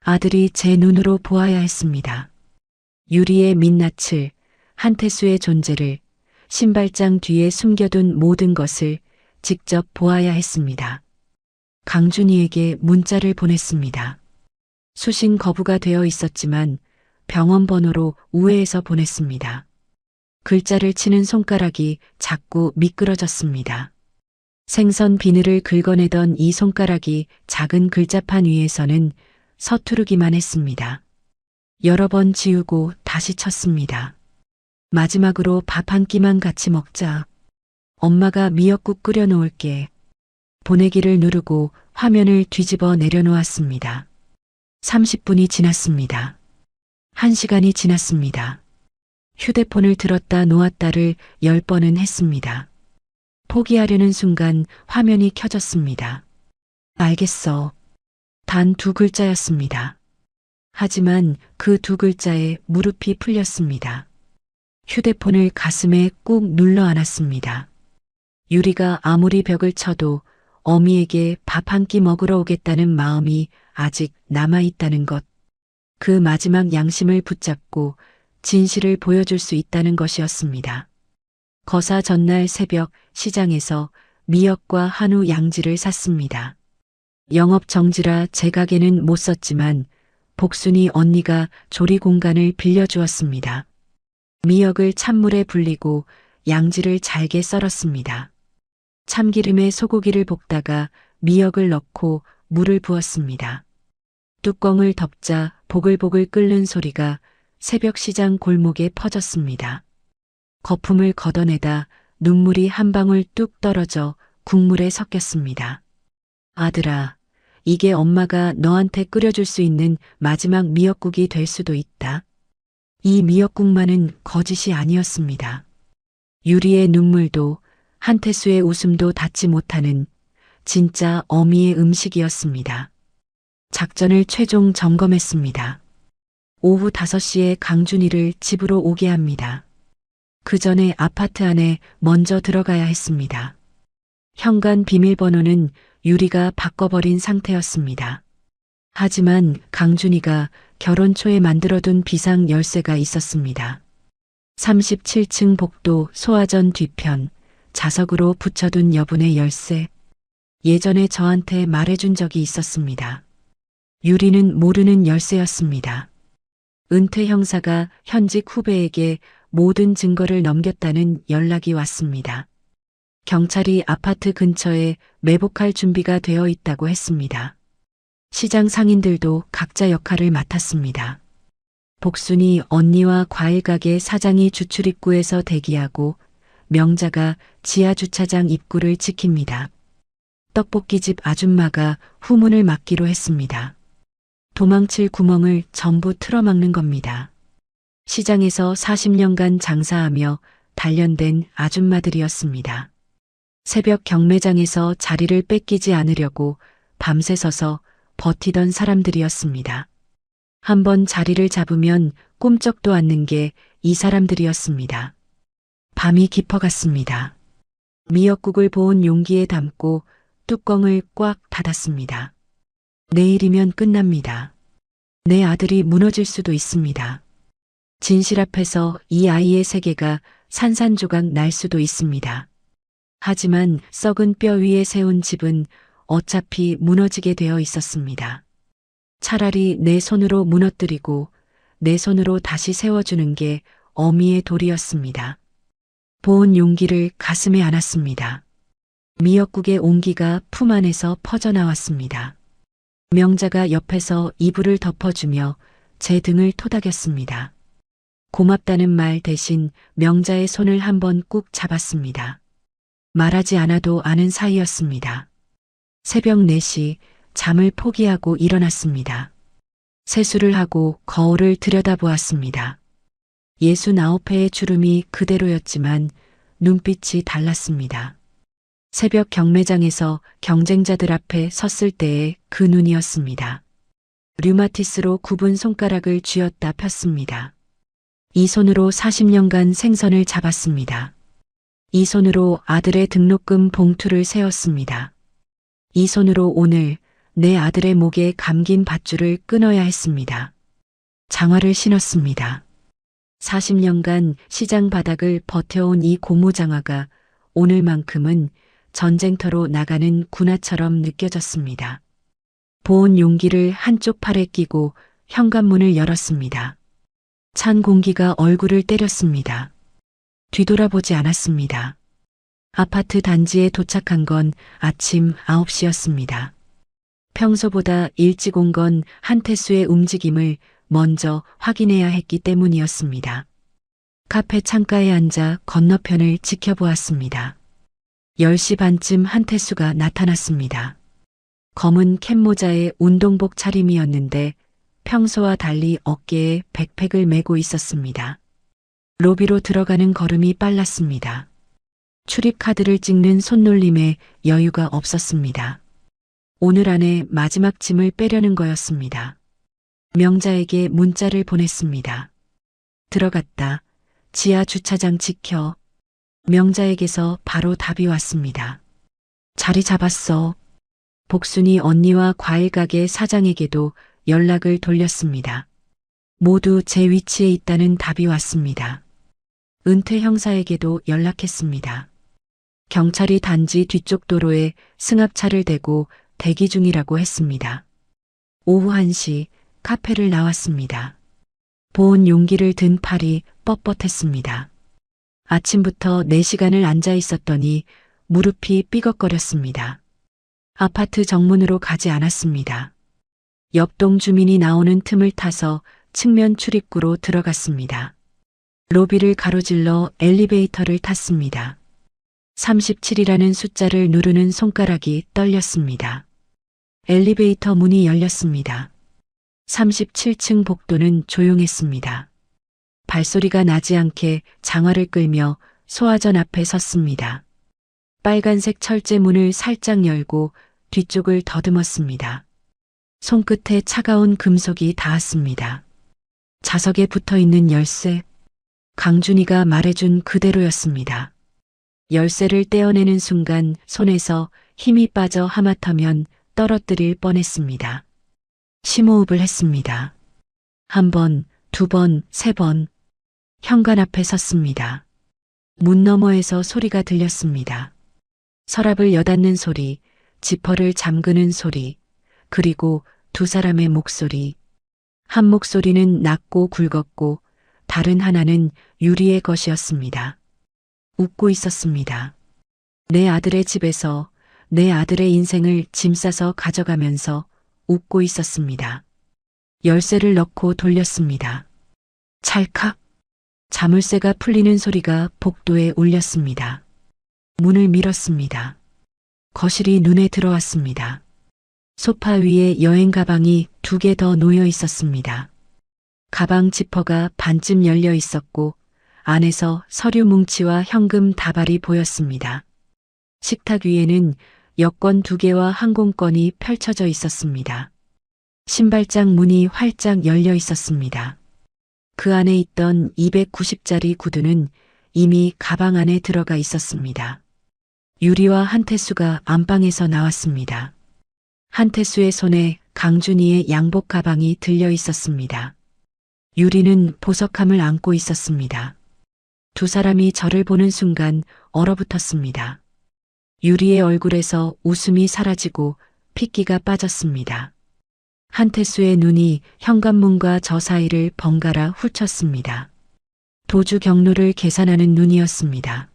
아들이 제 눈으로 보아야 했습니다. 유리의 민낯을, 한태수의 존재를, 신발장 뒤에 숨겨둔 모든 것을 직접 보아야 했습니다. 강준이에게 문자를 보냈습니다. 수신 거부가 되어 있었지만 병원 번호로 우회해서 보냈습니다. 글자를 치는 손가락이 자꾸 미끄러졌습니다. 생선 비늘을 긁어내던 이 손가락이 작은 글자판 위에서는 서투르기만 했습니다. 여러 번 지우고 다시 쳤습니다. 마지막으로 밥 한 끼만 같이 먹자. 엄마가 미역국 끓여 놓을게. 보내기를 누르고 화면을 뒤집어 내려놓았습니다. 30분이 지났습니다. 1시간이 지났습니다. 휴대폰을 들었다 놓았다를 10번은 했습니다. 포기하려는 순간 화면이 켜졌습니다. 알겠어. 단 2글자였습니다. 하지만 그 2글자에 무릎이 풀렸습니다. 휴대폰을 가슴에 꾹 눌러 안았습니다. 유리가 아무리 벽을 쳐도 어미에게 밥 한 끼 먹으러 오겠다는 마음이 아직 남아있다는 것. 그 마지막 양심을 붙잡고 진실을 보여줄 수 있다는 것이었습니다. 거사 전날 새벽 시장에서 미역과 한우 양지를 샀습니다. 영업 정지라 제 가게는 못 썼지만 복순이 언니가 조리 공간을 빌려주었습니다. 미역을 찬물에 불리고 양지를 잘게 썰었습니다. 참기름에 소고기를 볶다가 미역을 넣고 물을 부었습니다. 뚜껑을 덮자 보글보글 끓는 소리가 새벽 시장 골목에 퍼졌습니다. 거품을 걷어내다 눈물이 한 방울 뚝 떨어져 국물에 섞였습니다. 아들아, 이게 엄마가 너한테 끓여줄 수 있는 마지막 미역국이 될 수도 있다. 이 미역국만은 거짓이 아니었습니다. 유리의 눈물도 한태수의 웃음도 닿지 못하는 진짜 어미의 음식이었습니다. 작전을 최종 점검했습니다. 오후 5시에 강준이를 집으로 오게 합니다. 그 전에 아파트 안에 먼저 들어가야 했습니다. 현관 비밀번호는 유리가 바꿔버린 상태였습니다. 하지만 강준이가 결혼 초에 만들어둔 비상 열쇠가 있었습니다. 37층 복도 소화전 뒤편 자석으로 붙여둔 여분의 열쇠. 예전에 저한테 말해준 적이 있었습니다. 유리는 모르는 열쇠였습니다. 은퇴 형사가 현직 후배에게 모든 증거를 넘겼다는 연락이 왔습니다. 경찰이 아파트 근처에 매복할 준비가 되어 있다고 했습니다. 시장 상인들도 각자 역할을 맡았습니다. 복순이 언니와 과일가게 사장이 주출입구에서 대기하고 명자가 지하주차장 입구를 지킵니다. 떡볶이집 아줌마가 후문을 막기로 했습니다. 도망칠 구멍을 전부 틀어막는 겁니다. 시장에서 40년간 장사하며 단련된 아줌마들이었습니다. 새벽 경매장에서 자리를 뺏기지 않으려고 밤새 서서 버티던 사람들이었습니다. 한번 자리를 잡으면 꿈쩍도 않는 게 이 사람들이었습니다. 밤이 깊어갔습니다. 미역국을 보온 용기에 담고 뚜껑을 꽉 닫았습니다. 내일이면 끝납니다. 내 아들이 무너질 수도 있습니다. 진실 앞에서 이 아이의 세계가 산산조각 날 수도 있습니다. 하지만 썩은 뼈 위에 세운 집은 어차피 무너지게 되어 있었습니다. 차라리 내 손으로 무너뜨리고 내 손으로 다시 세워주는 게 어미의 도리였습니다. 보온 용기를 가슴에 안았습니다. 미역국의 온기가 품 안에서 퍼져나왔습니다. 명자가 옆에서 이불을 덮어주며 제 등을 토닥였습니다. 고맙다는 말 대신 명자의 손을 한번 꾹 잡았습니다. 말하지 않아도 아는 사이였습니다. 새벽 4시 잠을 포기하고 일어났습니다. 세수를 하고 거울을 들여다보았습니다. 69회의 주름이 그대로였지만 눈빛이 달랐습니다. 새벽 경매장에서 경쟁자들 앞에 섰을 때의 그 눈이었습니다. 류마티스로 굽은 손가락을 쥐었다 폈습니다. 이 손으로 40년간 생선을 잡았습니다. 이 손으로 아들의 등록금 봉투를 세웠습니다. 이 손으로 오늘 내 아들의 목에 감긴 밧줄을 끊어야 했습니다. 장화를 신었습니다. 40년간 시장 바닥을 버텨온 이 고무장화가 오늘만큼은 전쟁터로 나가는 군화처럼 느껴졌습니다. 보온 용기를 한쪽 팔에 끼고 현관문을 열었습니다. 찬 공기가 얼굴을 때렸습니다. 뒤돌아보지 않았습니다. 아파트 단지에 도착한 건 아침 9시였습니다. 평소보다 일찍 온 건 한태수의 움직임을 먼저 확인해야 했기 때문이었습니다. 카페 창가에 앉아 건너편을 지켜보았습니다. 10시 반쯤 한태수가 나타났습니다. 검은 캡모자에 운동복 차림이었는데 평소와 달리 어깨에 백팩을 메고 있었습니다. 로비로 들어가는 걸음이 빨랐습니다. 출입카드를 찍는 손놀림에 여유가 없었습니다. 오늘 안에 마지막 짐을 빼려는 거였습니다. 명자에게 문자를 보냈습니다. 들어갔다. 지하 주차장 지켜. 명자에게서 바로 답이 왔습니다. 자리 잡았어. 복순이 언니와 과일가게 사장에게도 연락을 돌렸습니다. 모두 제 위치에 있다는 답이 왔습니다. 은퇴 형사에게도 연락했습니다. 경찰이 단지 뒤쪽 도로에 승합차를 대고 대기 중이라고 했습니다. 오후 1시 카페를 나왔습니다. 보온 용기를 든 팔이 뻣뻣했습니다. 아침부터 4시간을 앉아 있었더니 무릎이 삐걱거렸습니다. 아파트 정문으로 가지 않았습니다. 옆동 주민이 나오는 틈을 타서 측면 출입구로 들어갔습니다. 로비를 가로질러 엘리베이터를 탔습니다. 37이라는 숫자를 누르는 손가락이 떨렸습니다. 엘리베이터 문이 열렸습니다. 37층 복도는 조용했습니다. 발소리가 나지 않게 장화를 끌며 소화전 앞에 섰습니다. 빨간색 철제 문을 살짝 열고 뒤쪽을 더듬었습니다. 손끝에 차가운 금속이 닿았습니다. 자석에 붙어 있는 열쇠. 강준이가 말해준 그대로였습니다. 열쇠를 떼어내는 순간 손에서 힘이 빠져 하마터면 떨어뜨릴 뻔했습니다. 심호흡을 했습니다. 1번, 2번, 3번. 현관 앞에 섰습니다. 문 너머에서 소리가 들렸습니다. 서랍을 여닫는 소리, 지퍼를 잠그는 소리, 그리고 두 사람의 목소리. 한 목소리는 낮고 굵었고 다른 하나는 유리의 것이었습니다. 웃고 있었습니다. 내 아들의 집에서 내 아들의 인생을 짐 싸서 가져가면서 웃고 있었습니다. 열쇠를 넣고 돌렸습니다. 찰칵. 자물쇠가 풀리는 소리가 복도에 울렸습니다. 문을 밀었습니다. 거실이 눈에 들어왔습니다. 소파 위에 여행 가방이 2개 더 놓여 있었습니다. 가방 지퍼가 반쯤 열려 있었고 안에서 서류 뭉치와 현금 다발이 보였습니다. 식탁 위에는 여권 2개와 항공권이 펼쳐져 있었습니다. 신발장 문이 활짝 열려 있었습니다. 그 안에 있던 290짜리 구두는 이미 가방 안에 들어가 있었습니다. 유리와 한태수가 안방에서 나왔습니다. 한태수의 손에 강준이의 양복 가방이 들려 있었습니다. 유리는 보석함을 안고 있었습니다. 두 사람이 저를 보는 순간 얼어붙었습니다. 유리의 얼굴에서 웃음이 사라지고 핏기가 빠졌습니다. 한태수의 눈이 현관문과 저 사이를 번갈아 훑쳤습니다. 도주 경로를 계산하는 눈이었습니다.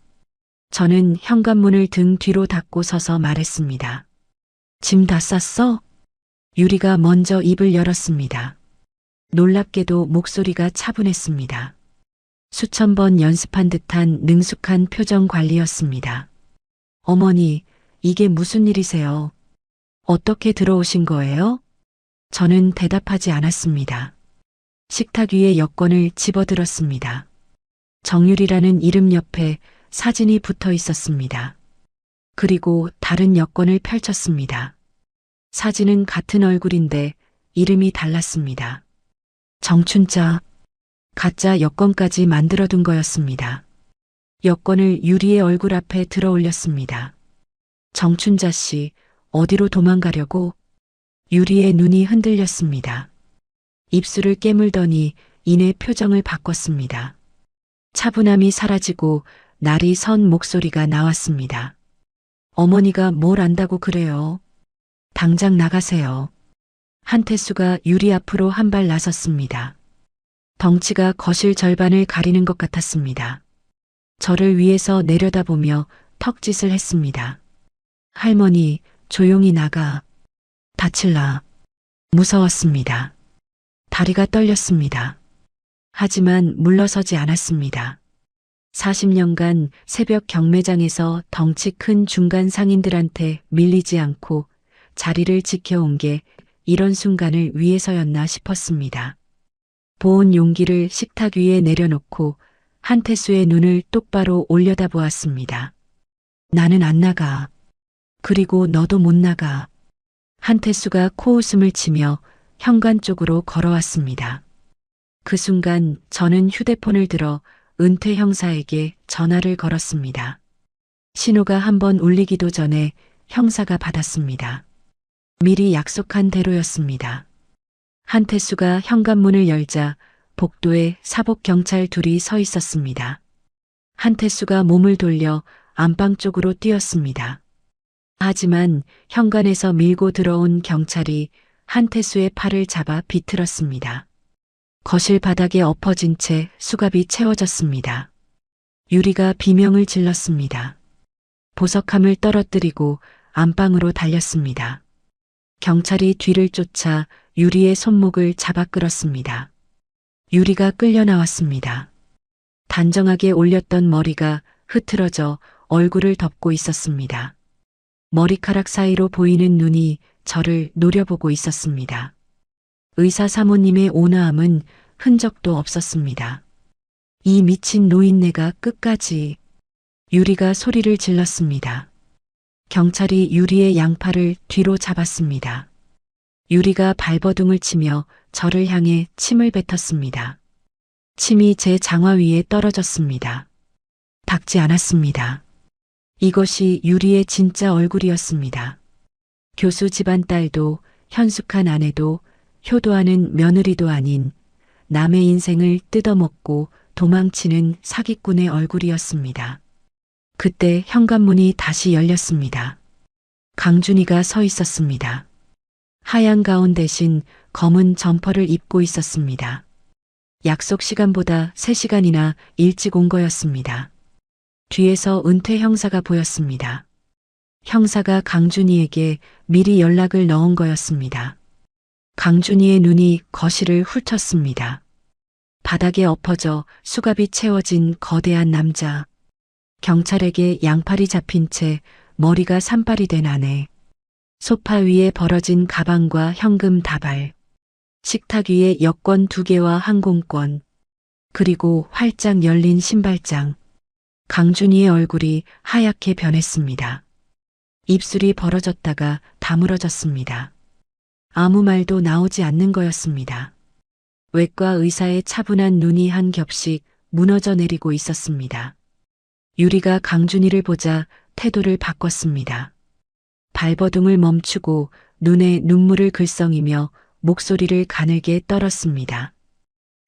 저는 현관문을 등 뒤로 닫고 서서 말했습니다. 짐 다 쌌어? 유리가 먼저 입을 열었습니다. 놀랍게도 목소리가 차분했습니다. 수천 번 연습한 듯한 능숙한 표정 관리였습니다. 어머니, 이게 무슨 일이세요? 어떻게 들어오신 거예요? 저는 대답하지 않았습니다. 식탁 위에 여권을 집어들었습니다. 정유리라는 이름 옆에 사진이 붙어 있었습니다. 그리고 다른 여권을 펼쳤습니다. 사진은 같은 얼굴인데 이름이 달랐습니다. 정춘자, 가짜 여권까지 만들어둔 거였습니다. 여권을 유리의 얼굴 앞에 들어 올렸습니다. 정춘자 씨, 어디로 도망가려고? 유리의 눈이 흔들렸습니다. 입술을 깨물더니 이내 표정을 바꿨습니다. 차분함이 사라지고 날이 선 목소리가 나왔습니다. 어머니가 뭘 안다고 그래요? 당장 나가세요. 한태수가 유리 앞으로 한 발 나섰습니다. 덩치가 거실 절반을 가리는 것 같았습니다. 저를 위에서 내려다보며 턱짓을 했습니다. 할머니, 조용히 나가. 다칠라. 무서웠습니다. 다리가 떨렸습니다. 하지만 물러서지 않았습니다. 40년간 새벽 경매장에서 덩치 큰 중간 상인들한테 밀리지 않고 자리를 지켜온 게 이런 순간을 위해서였나 싶었습니다. 보온 용기를 식탁 위에 내려놓고 한태수의 눈을 똑바로 올려다보았습니다. 나는 안 나가. 그리고 너도 못 나가. 한태수가 코웃음을 치며 현관 쪽으로 걸어왔습니다. 그 순간 저는 휴대폰을 들어 은퇴 형사에게 전화를 걸었습니다. 신호가 한번 울리기도 전에 형사가 받았습니다. 미리 약속한 대로였습니다. 한태수가 현관문을 열자 복도에 사복 경찰 둘이 서 있었습니다. 한태수가 몸을 돌려 안방 쪽으로 뛰었습니다. 하지만 현관에서 밀고 들어온 경찰이 한태수의 팔을 잡아 비틀었습니다. 거실 바닥에 엎어진 채 수갑이 채워졌습니다. 유리가 비명을 질렀습니다. 보석함을 떨어뜨리고 안방으로 달렸습니다. 경찰이 뒤를 쫓아 유리의 손목을 잡아 끌었습니다. 유리가 끌려 나왔습니다. 단정하게 올렸던 머리가 흐트러져 얼굴을 덮고 있었습니다. 머리카락 사이로 보이는 눈이 저를 노려보고 있었습니다. 의사 사모님의 온화함은 흔적도 없었습니다. 이 미친 노인네가 끝까지. 유리가 소리를 질렀습니다. 경찰이 유리의 양팔을 뒤로 잡았습니다. 유리가 발버둥을 치며 저를 향해 침을 뱉었습니다. 침이 제 장화 위에 떨어졌습니다. 닿지 않았습니다. 이것이 유리의 진짜 얼굴이었습니다. 교수 집안 딸도 현숙한 아내도 효도하는 며느리도 아닌 남의 인생을 뜯어먹고 도망치는 사기꾼의 얼굴이었습니다. 그때 현관문이 다시 열렸습니다. 강준이가 서 있었습니다. 하얀 가운 대신 검은 점퍼를 입고 있었습니다. 약속 시간보다 3시간이나 일찍 온 거였습니다. 뒤에서 은퇴 형사가 보였습니다. 형사가 강준이에게 미리 연락을 넣은 거였습니다. 강준이의 눈이 거실을 훑었습니다. 바닥에 엎어져 수갑이 채워진 거대한 남자. 경찰에게 양팔이 잡힌 채 머리가 산발이 된 아내. 소파 위에 벌어진 가방과 현금 다발. 식탁 위에 여권 2개와 항공권. 그리고 활짝 열린 신발장. 강준이의 얼굴이 하얗게 변했습니다. 입술이 벌어졌다가 다물어졌습니다. 아무 말도 나오지 않는 거였습니다. 외과 의사의 차분한 눈이 한 겹씩 무너져 내리고 있었습니다. 유리가 강준이를 보자 태도를 바꿨습니다. 발버둥을 멈추고 눈에 눈물을 글썽이며 목소리를 가늘게 떨었습니다.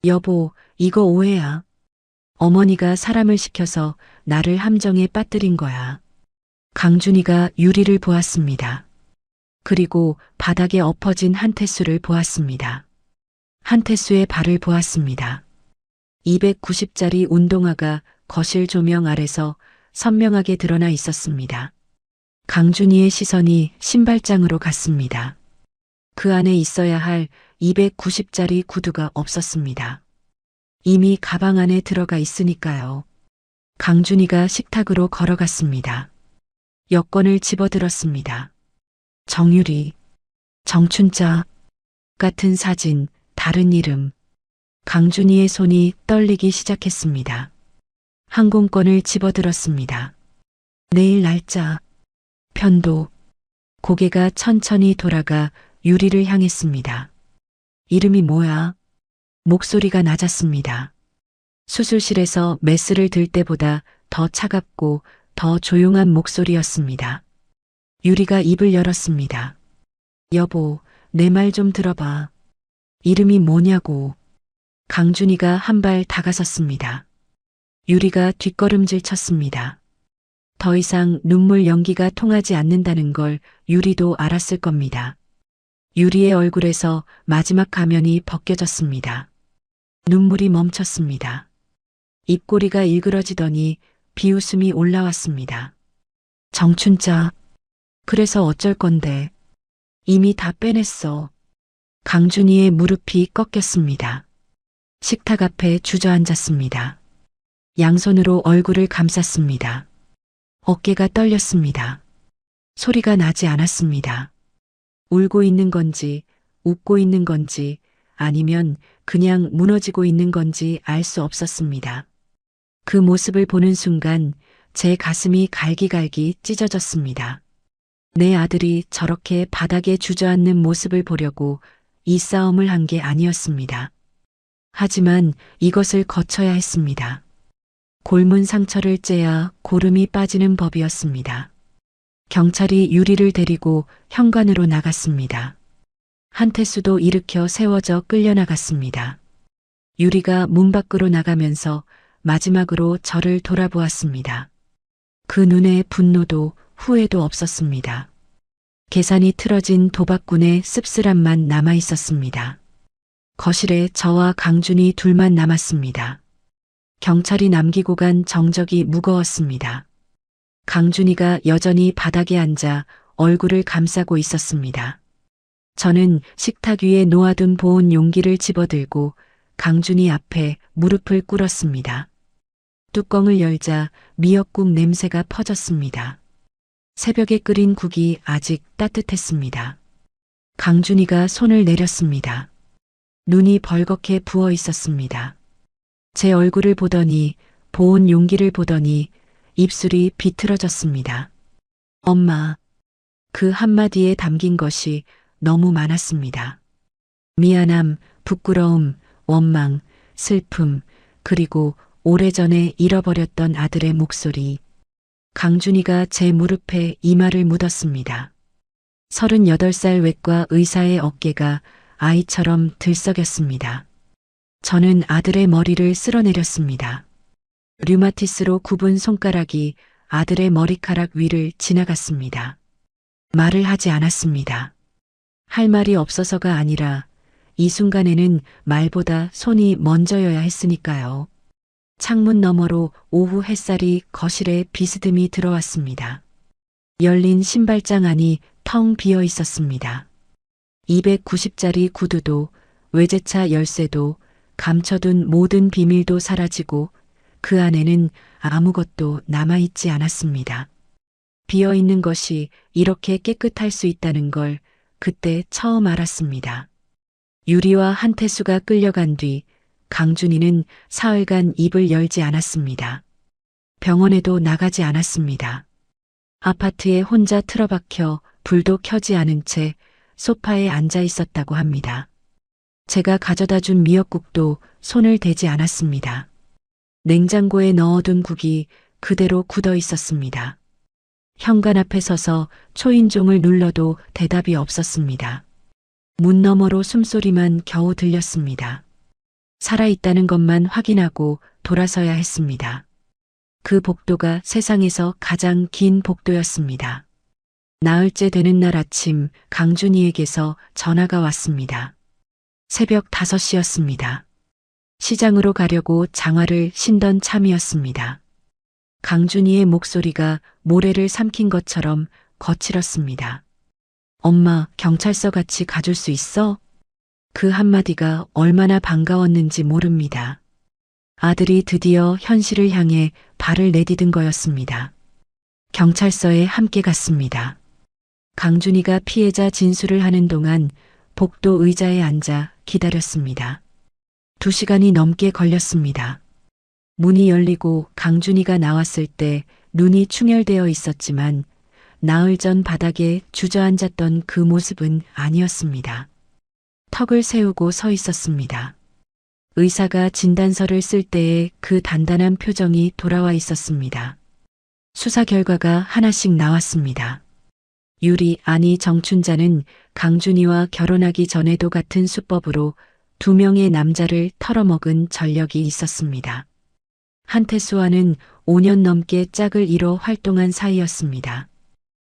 여보, 이거 오해야. 어머니가 사람을 시켜서 나를 함정에 빠뜨린 거야. 강준이가 유리를 보았습니다. 그리고 바닥에 엎어진 한태수를 보았습니다. 한태수의 발을 보았습니다. 290짜리 운동화가 거실 조명 아래서 선명하게 드러나 있었습니다. 강준이의 시선이 신발장으로 갔습니다. 그 안에 있어야 할 290짜리 구두가 없었습니다. 이미 가방 안에 들어가 있으니까요. 강준이가 식탁으로 걸어갔습니다. 여권을 집어들었습니다. 정유리, 정춘자 같은 사진, 다른 이름. 강준이의 손이 떨리기 시작했습니다. 항공권을 집어들었습니다. 내일 날짜, 편도. 고개가 천천히 돌아가 유리를 향했습니다. 이름이 뭐야? 목소리가 낮았습니다. 수술실에서 메스를 들 때보다 더 차갑고 더 조용한 목소리였습니다. 유리가 입을 열었습니다. 여보, 내 말 좀 들어봐. 이름이 뭐냐고. 강준이가 한 발 다가섰습니다. 유리가 뒷걸음질 쳤습니다. 더 이상 눈물 연기가 통하지 않는다는 걸 유리도 알았을 겁니다. 유리의 얼굴에서 마지막 가면이 벗겨졌습니다. 눈물이 멈췄습니다. 입꼬리가 일그러지더니 비웃음이 올라왔습니다. 정춘자, 그래서 어쩔 건데. 이미 다 빼냈어. 강준이의 무릎이 꺾였습니다. 식탁 앞에 주저앉았습니다. 양손으로 얼굴을 감쌌습니다. 어깨가 떨렸습니다. 소리가 나지 않았습니다. 울고 있는 건지, 웃고 있는 건지, 아니면 그냥 무너지고 있는 건지 알 수 없었습니다. 그 모습을 보는 순간 제 가슴이 갈기갈기 찢어졌습니다. 내 아들이 저렇게 바닥에 주저앉는 모습을 보려고 이 싸움을 한 게 아니었습니다. 하지만 이것을 거쳐야 했습니다. 골문 상처를 째야 고름이 빠지는 법이었습니다. 경찰이 유리를 데리고 현관으로 나갔습니다. 한태수도 일으켜 세워져 끌려나갔습니다. 유리가 문 밖으로 나가면서 마지막으로 저를 돌아보았습니다. 그 눈에 분노도 후회도 없었습니다. 계산이 틀어진 도박꾼의 씁쓸함만 남아 있었습니다. 거실에 저와 강준이 둘만 남았습니다. 경찰이 남기고 간 정적이 무거웠습니다. 강준이가 여전히 바닥에 앉아 얼굴을 감싸고 있었습니다. 저는 식탁 위에 놓아둔 보온 용기를 집어들고 강준이 앞에 무릎을 꿇었습니다. 뚜껑을 열자 미역국 냄새가 퍼졌습니다. 새벽에 끓인 국이 아직 따뜻했습니다. 강준이가 손을 내렸습니다. 눈이 벌겋게 부어 있었습니다. 제 얼굴을 보더니 보온 용기를 보더니 입술이 비틀어졌습니다. 엄마. 그 한마디에 담긴 것이 너무 많았습니다. 미안함, 부끄러움, 원망, 슬픔, 그리고 오래전에 잃어버렸던 아들의 목소리. 강준이가 제 무릎에 이마를 묻었습니다. 38살 외과 의사의 어깨가 아이처럼 들썩였습니다. 저는 아들의 머리를 쓸어내렸습니다. 류마티스로 굽은 손가락이 아들의 머리카락 위를 지나갔습니다. 말을 하지 않았습니다. 할 말이 없어서가 아니라 이 순간에는 말보다 손이 먼저여야 했으니까요. 창문 너머로 오후 햇살이 거실에 비스듬히 들어왔습니다. 열린 신발장 안이 텅 비어 있었습니다. 290짜리 구두도 외제차 열쇠도 감춰둔 모든 비밀도 사라지고 그 안에는 아무것도 남아있지 않았습니다. 비어있는 것이 이렇게 깨끗할 수 있다는 걸 그때 처음 알았습니다. 유리와 한태수가 끌려간 뒤 강준이는 사흘간 입을 열지 않았습니다. 병원에도 나가지 않았습니다. 아파트에 혼자 틀어박혀 불도 켜지 않은 채 소파에 앉아 있었다고 합니다. 제가 가져다 준 미역국도 손을 대지 않았습니다. 냉장고에 넣어둔 국이 그대로 굳어 있었습니다. 현관 앞에 서서 초인종을 눌러도 대답이 없었습니다. 문 너머로 숨소리만 겨우 들렸습니다. 살아있다는 것만 확인하고 돌아서야 했습니다. 그 복도가 세상에서 가장 긴 복도였습니다. 나흘째 되는 날 아침 강준이에게서 전화가 왔습니다. 새벽 5시였습니다. 시장으로 가려고 장화를 신던 참이었습니다. 강준이의 목소리가 모래를 삼킨 것처럼 거칠었습니다. 엄마, 경찰서 같이 가줄 수 있어? 그 한마디가 얼마나 반가웠는지 모릅니다. 아들이 드디어 현실을 향해 발을 내디딘 거였습니다. 경찰서에 함께 갔습니다. 강준이가 피해자 진술을 하는 동안 복도 의자에 앉아 기다렸습니다. 2시간이 넘게 걸렸습니다. 문이 열리고 강준이가 나왔을 때 눈이 충혈되어 있었지만 나흘 전 바닥에 주저앉았던 그 모습은 아니었습니다. 턱을 세우고 서 있었습니다. 의사가 진단서를 쓸 때의 그 단단한 표정이 돌아와 있었습니다. 수사 결과가 하나씩 나왔습니다. 유리 아니 정춘자는 강준이와 결혼하기 전에도 같은 수법으로 2명의 남자를 털어먹은 전력이 있었습니다. 한태수와는 5년 넘게 짝을 이뤄 활동한 사이였습니다.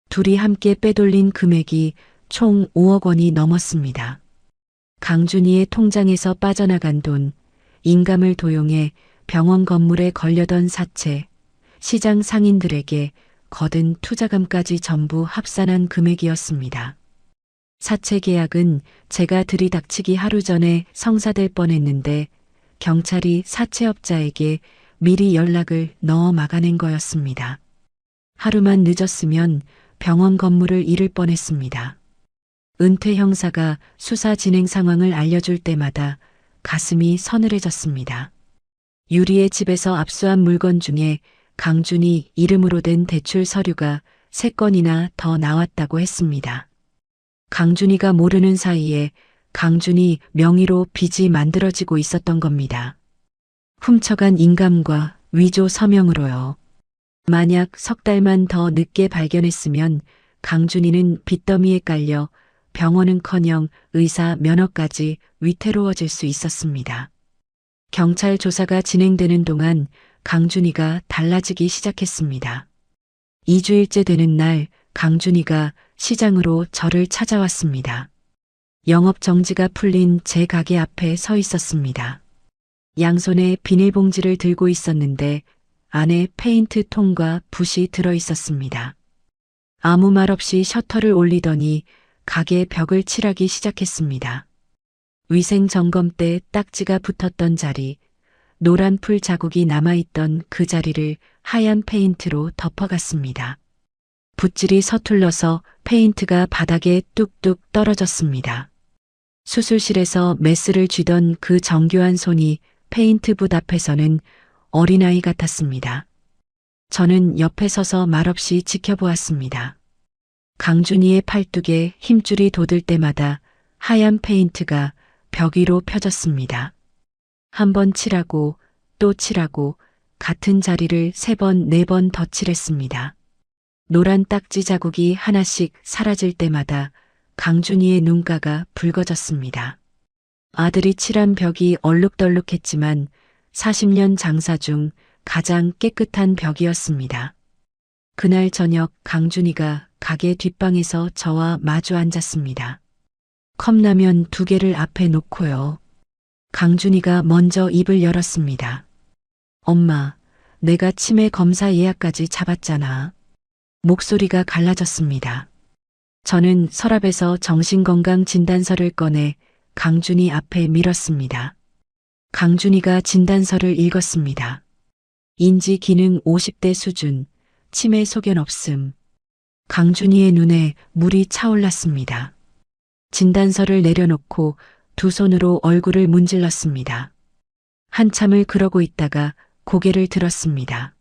둘이 함께 빼돌린 금액이 총 5억 원이 넘었습니다. 강준이의 통장에서 빠져나간 돈, 인감을 도용해 병원 건물에 걸려던 사채, 시장 상인들에게 거둔 투자금까지 전부 합산한 금액이었습니다. 사채 계약은 제가 들이닥치기 하루 전에 성사될 뻔했는데 경찰이 사채업자에게 미리 연락을 넣어 막아낸 거였습니다. 하루만 늦었으면 병원 건물을 잃을 뻔했습니다. 은퇴 형사가 수사 진행 상황을 알려줄 때마다 가슴이 서늘해졌습니다. 유리의 집에서 압수한 물건 중에 강준이 이름으로 된 대출 서류가 3건이나 더 나왔다고 했습니다. 강준이가 모르는 사이에 강준이 명의로 빚이 만들어지고 있었던 겁니다. 훔쳐간 인감과 위조 서명으로요. 만약 석 달만 더 늦게 발견했으면 강준이는 빚더미에 깔려 병원은커녕 의사 면허까지 위태로워질 수 있었습니다. 경찰 조사가 진행되는 동안 강준이가 달라지기 시작했습니다. 2주일째 되는 날 강준이가 시장으로 저를 찾아왔습니다. 영업 정지가 풀린 제 가게 앞에 서 있었습니다. 양손에 비닐봉지를 들고 있었는데 안에 페인트 통과 붓이 들어 있었습니다. 아무 말 없이 셔터를 올리더니 가게 벽을 칠하기 시작했습니다. 위생 점검 때 딱지가 붙었던 자리, 노란 풀 자국이 남아있던 그 자리를 하얀 페인트로 덮어갔습니다. 붓질이 서툴러서 페인트가 바닥에 뚝뚝 떨어졌습니다. 수술실에서 메스를 쥐던 그 정교한 손이 페인트 붓 앞에서는 어린아이 같았습니다. 저는 옆에 서서 말없이 지켜보았습니다. 강준이의 팔뚝에 힘줄이 돋을 때마다 하얀 페인트가 벽 위로 펴졌습니다. 한 번 칠하고 또 칠하고 같은 자리를 3번, 4번 더 칠했습니다. 노란 딱지 자국이 하나씩 사라질 때마다 강준이의 눈가가 붉어졌습니다. 아들이 칠한 벽이 얼룩덜룩했지만 40년 장사 중 가장 깨끗한 벽이었습니다. 그날 저녁 강준이가 가게 뒷방에서 저와 마주 앉았습니다. 컵라면 2개를 앞에 놓고요. 강준이가 먼저 입을 열었습니다. 엄마, 내가 치매 검사 예약까지 잡았잖아. 목소리가 갈라졌습니다. 저는 서랍에서 정신건강 진단서를 꺼내 강준이 앞에 밀었습니다. 강준이가 진단서를 읽었습니다. 인지 기능 50대 수준, 치매 소견 없음. 강준이의 눈에 물이 차올랐습니다. 진단서를 내려놓고 두 손으로 얼굴을 문질렀습니다. 한참을 그러고 있다가 고개를 들었습니다.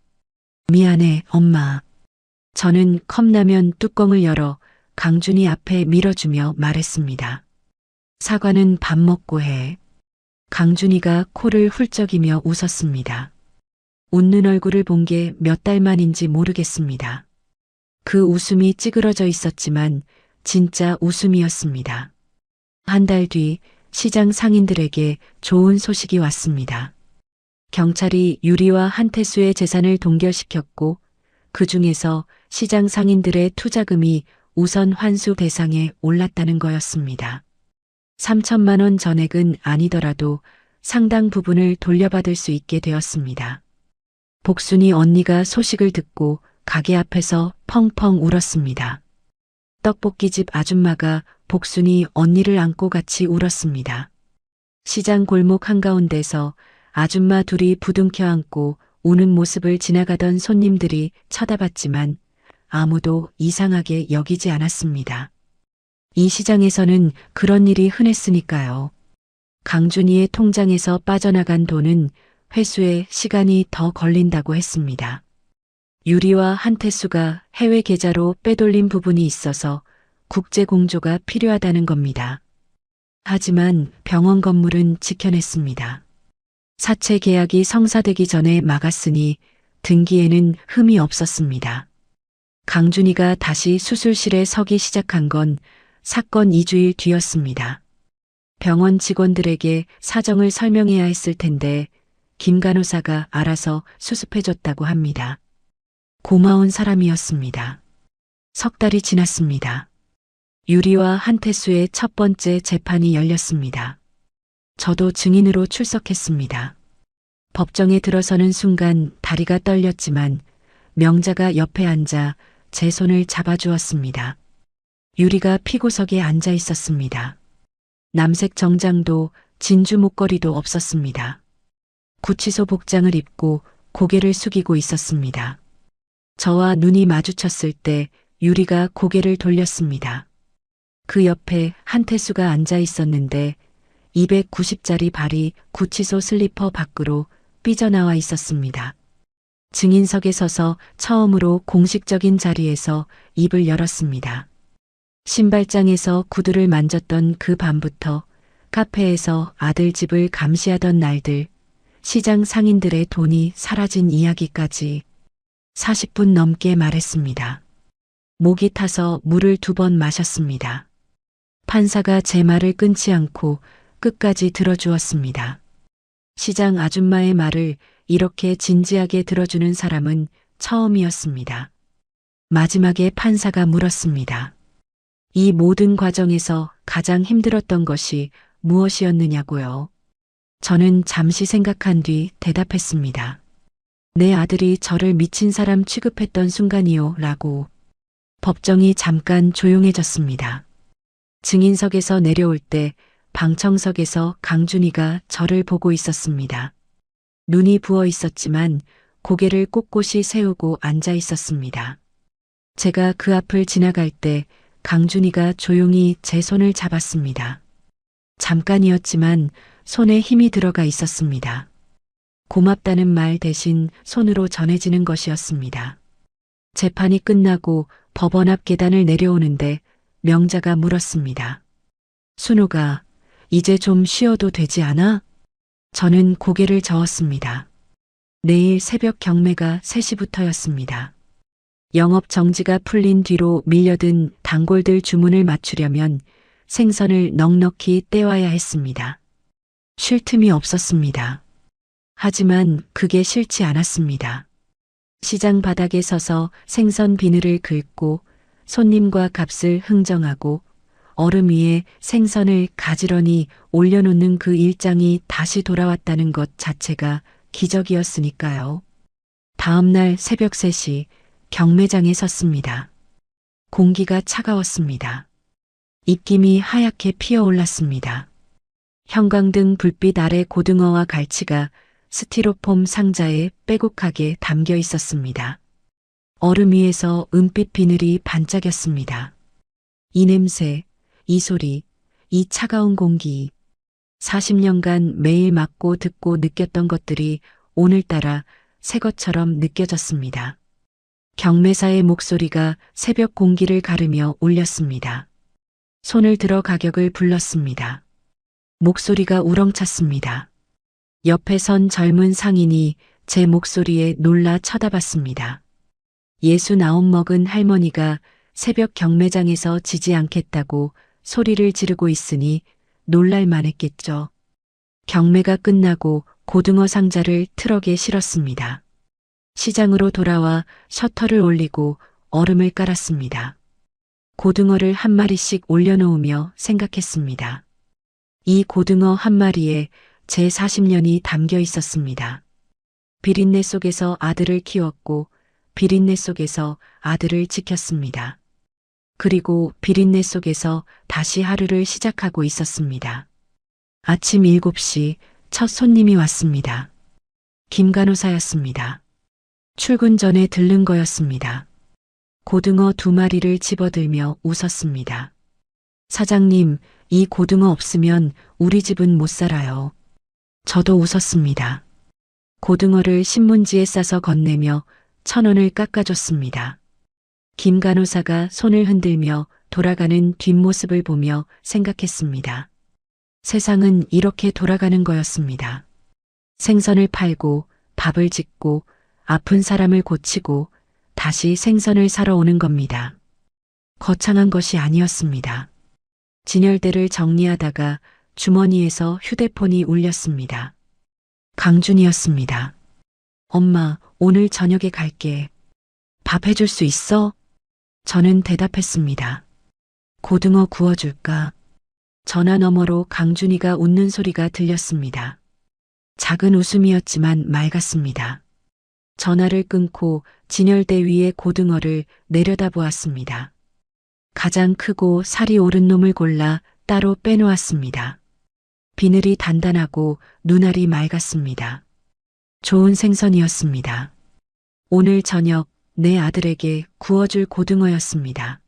미안해, 엄마. 저는 컵라면 뚜껑을 열어 강준이 앞에 밀어주며 말했습니다. 사과는 밥 먹고 해. 강준이가 코를 훌쩍이며 웃었습니다. 웃는 얼굴을 본 게 몇 달 만인지 모르겠습니다. 그 웃음이 찌그러져 있었지만 진짜 웃음이었습니다. 한 달 뒤 시장 상인들에게 좋은 소식이 왔습니다. 경찰이 유리와 한태수의 재산을 동결시켰고 그 중에서 시장 상인들의 투자금이 우선 환수 대상에 올랐다는 거였습니다. 3천만 원 전액은 아니더라도 상당 부분을 돌려받을 수 있게 되었습니다. 복순이 언니가 소식을 듣고 가게 앞에서 펑펑 울었습니다. 떡볶이집 아줌마가 복순이 언니를 안고 같이 울었습니다. 시장 골목 한가운데서 아줌마 둘이 부둥켜 안고 우는 모습을 지나가던 손님들이 쳐다봤지만 아무도 이상하게 여기지 않았습니다. 이 시장에서는 그런 일이 흔했으니까요. 강준이의 통장에서 빠져나간 돈은 회수에 시간이 더 걸린다고 했습니다. 유리와 한태수가 해외 계좌로 빼돌린 부분이 있어서 국제 공조가 필요하다는 겁니다. 하지만 병원 건물은 지켜냈습니다. 사채 계약이 성사되기 전에 막았으니 등기에는 흠이 없었습니다. 강준이가 다시 수술실에 서기 시작한 건 사건 2주일 뒤였습니다. 병원 직원들에게 사정을 설명해야 했을 텐데 김 간호사가 알아서 수습해줬다고 합니다. 고마운 사람이었습니다. 석 달이 지났습니다. 유리와 한태수의 첫 번째 재판이 열렸습니다. 저도 증인으로 출석했습니다. 법정에 들어서는 순간 다리가 떨렸지만 명자가 옆에 앉아 제 손을 잡아주었습니다. 유리가 피고석에 앉아 있었습니다. 남색 정장도 진주 목걸이도 없었습니다. 구치소 복장을 입고 고개를 숙이고 있었습니다. 저와 눈이 마주쳤을 때 유리가 고개를 돌렸습니다. 그 옆에 한태수가 앉아 있었는데 290짜리 발이 구치소 슬리퍼 밖으로 삐져나와 있었습니다. 증인석에 서서 처음으로 공식적인 자리에서 입을 열었습니다. 신발장에서 구두를 만졌던 그 밤부터 카페에서 아들 집을 감시하던 날들, 시장 상인들의 돈이 사라진 이야기까지 40분 넘게 말했습니다. 목이 타서 물을 2번 마셨습니다. 판사가 제 말을 끊지 않고 끝까지 들어주었습니다. 시장 아줌마의 말을 이렇게 진지하게 들어주는 사람은 처음이었습니다. 마지막에 판사가 물었습니다. 이 모든 과정에서 가장 힘들었던 것이 무엇이었느냐고요. 저는 잠시 생각한 뒤 대답했습니다. 내 아들이 저를 미친 사람 취급했던 순간이요 라고. 법정이 잠깐 조용해졌습니다. 증인석에서 내려올 때 방청석에서 강준이가 저를 보고 있었습니다. 눈이 부어 있었지만 고개를 꼿꼿이 세우고 앉아 있었습니다. 제가 그 앞을 지나갈 때 강준이가 조용히 제 손을 잡았습니다. 잠깐이었지만 손에 힘이 들어가 있었습니다. 고맙다는 말 대신 손으로 전해지는 것이었습니다. 재판이 끝나고 법원 앞 계단을 내려오는데 명자가 물었습니다. 순호가 이제 좀 쉬어도 되지 않아? 저는 고개를 저었습니다. 내일 새벽 경매가 3시부터였습니다. 영업 정지가 풀린 뒤로 밀려든 단골들 주문을 맞추려면 생선을 넉넉히 떼와야 했습니다. 쉴 틈이 없었습니다. 하지만 그게 싫지 않았습니다. 시장 바닥에 서서 생선 비늘을 긁고 손님과 값을 흥정하고 얼음 위에 생선을 가지런히 올려놓는 그 일장이 다시 돌아왔다는 것 자체가 기적이었으니까요. 다음 날 새벽 3시 경매장에 섰습니다. 공기가 차가웠습니다. 입김이 하얗게 피어올랐습니다. 형광등 불빛 아래 고등어와 갈치가 스티로폼 상자에 빼곡하게 담겨 있었습니다. 얼음 위에서 은빛 비늘이 반짝였습니다. 이 냄새, 이 소리, 이 차가운 공기. 40년간 매일 맞고 듣고 느꼈던 것들이 오늘따라 새 것처럼 느껴졌습니다. 경매사의 목소리가 새벽 공기를 가르며 울렸습니다. 손을 들어 가격을 불렀습니다. 목소리가 우렁찼습니다. 옆에 선 젊은 상인이 제 목소리에 놀라 쳐다봤습니다. 69 먹은 할머니가 새벽 경매장에서 지지 않겠다고 소리를 지르고 있으니 놀랄만 했겠죠. 경매가 끝나고 고등어 상자를 트럭에 실었습니다. 시장으로 돌아와 셔터를 올리고 얼음을 깔았습니다. 고등어를 한 마리씩 올려놓으며 생각했습니다. 이 고등어 한 마리에 제 40년이 담겨 있었습니다. 비린내 속에서 아들을 키웠고 비린내 속에서 아들을 지켰습니다. 그리고 비린내 속에서 다시 하루를 시작하고 있었습니다. 아침 7시 첫 손님이 왔습니다. 김 간호사였습니다. 출근 전에 들른 거였습니다. 고등어 2마리를 집어들며 웃었습니다. 사장님, 이 고등어 없으면 우리 집은 못 살아요. 저도 웃었습니다. 고등어를 신문지에 싸서 건네며 1,000원을 깎아줬습니다. 김 간호사가 손을 흔들며 돌아가는 뒷모습을 보며 생각했습니다. 세상은 이렇게 돌아가는 거였습니다. 생선을 팔고 밥을 짓고 아픈 사람을 고치고 다시 생선을 사러 오는 겁니다. 거창한 것이 아니었습니다. 진열대를 정리하다가 주머니에서 휴대폰이 울렸습니다. 강준이었습니다. 엄마, 오늘 저녁에 갈게. 밥 해줄 수 있어? 저는 대답했습니다. 고등어 구워줄까? 전화 너머로 강준이가 웃는 소리가 들렸습니다. 작은 웃음이었지만 맑았습니다. 전화를 끊고 진열대 위에 고등어를 내려다보았습니다. 가장 크고 살이 오른 놈을 골라 따로 빼놓았습니다. 비늘이 단단하고 눈알이 맑았습니다. 좋은 생선이었습니다. 오늘 저녁 내 아들에게 구워줄 고등어였습니다.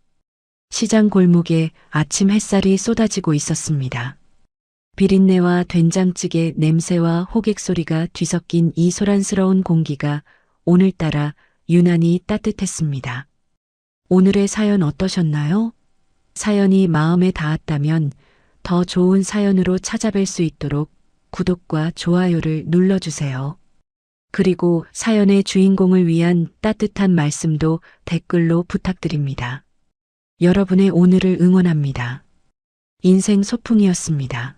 시장 골목에 아침 햇살이 쏟아지고 있었습니다. 비린내와 된장찌개 냄새와 호객 소리가 뒤섞인 이 소란스러운 공기가 오늘따라 유난히 따뜻했습니다. 오늘의 사연 어떠셨나요? 사연이 마음에 닿았다면 더 좋은 사연으로 찾아뵐 수 있도록 구독과 좋아요를 눌러주세요. 그리고 사연의 주인공을 위한 따뜻한 말씀도 댓글로 부탁드립니다. 여러분의 오늘을 응원합니다. 인생 소풍이었습니다.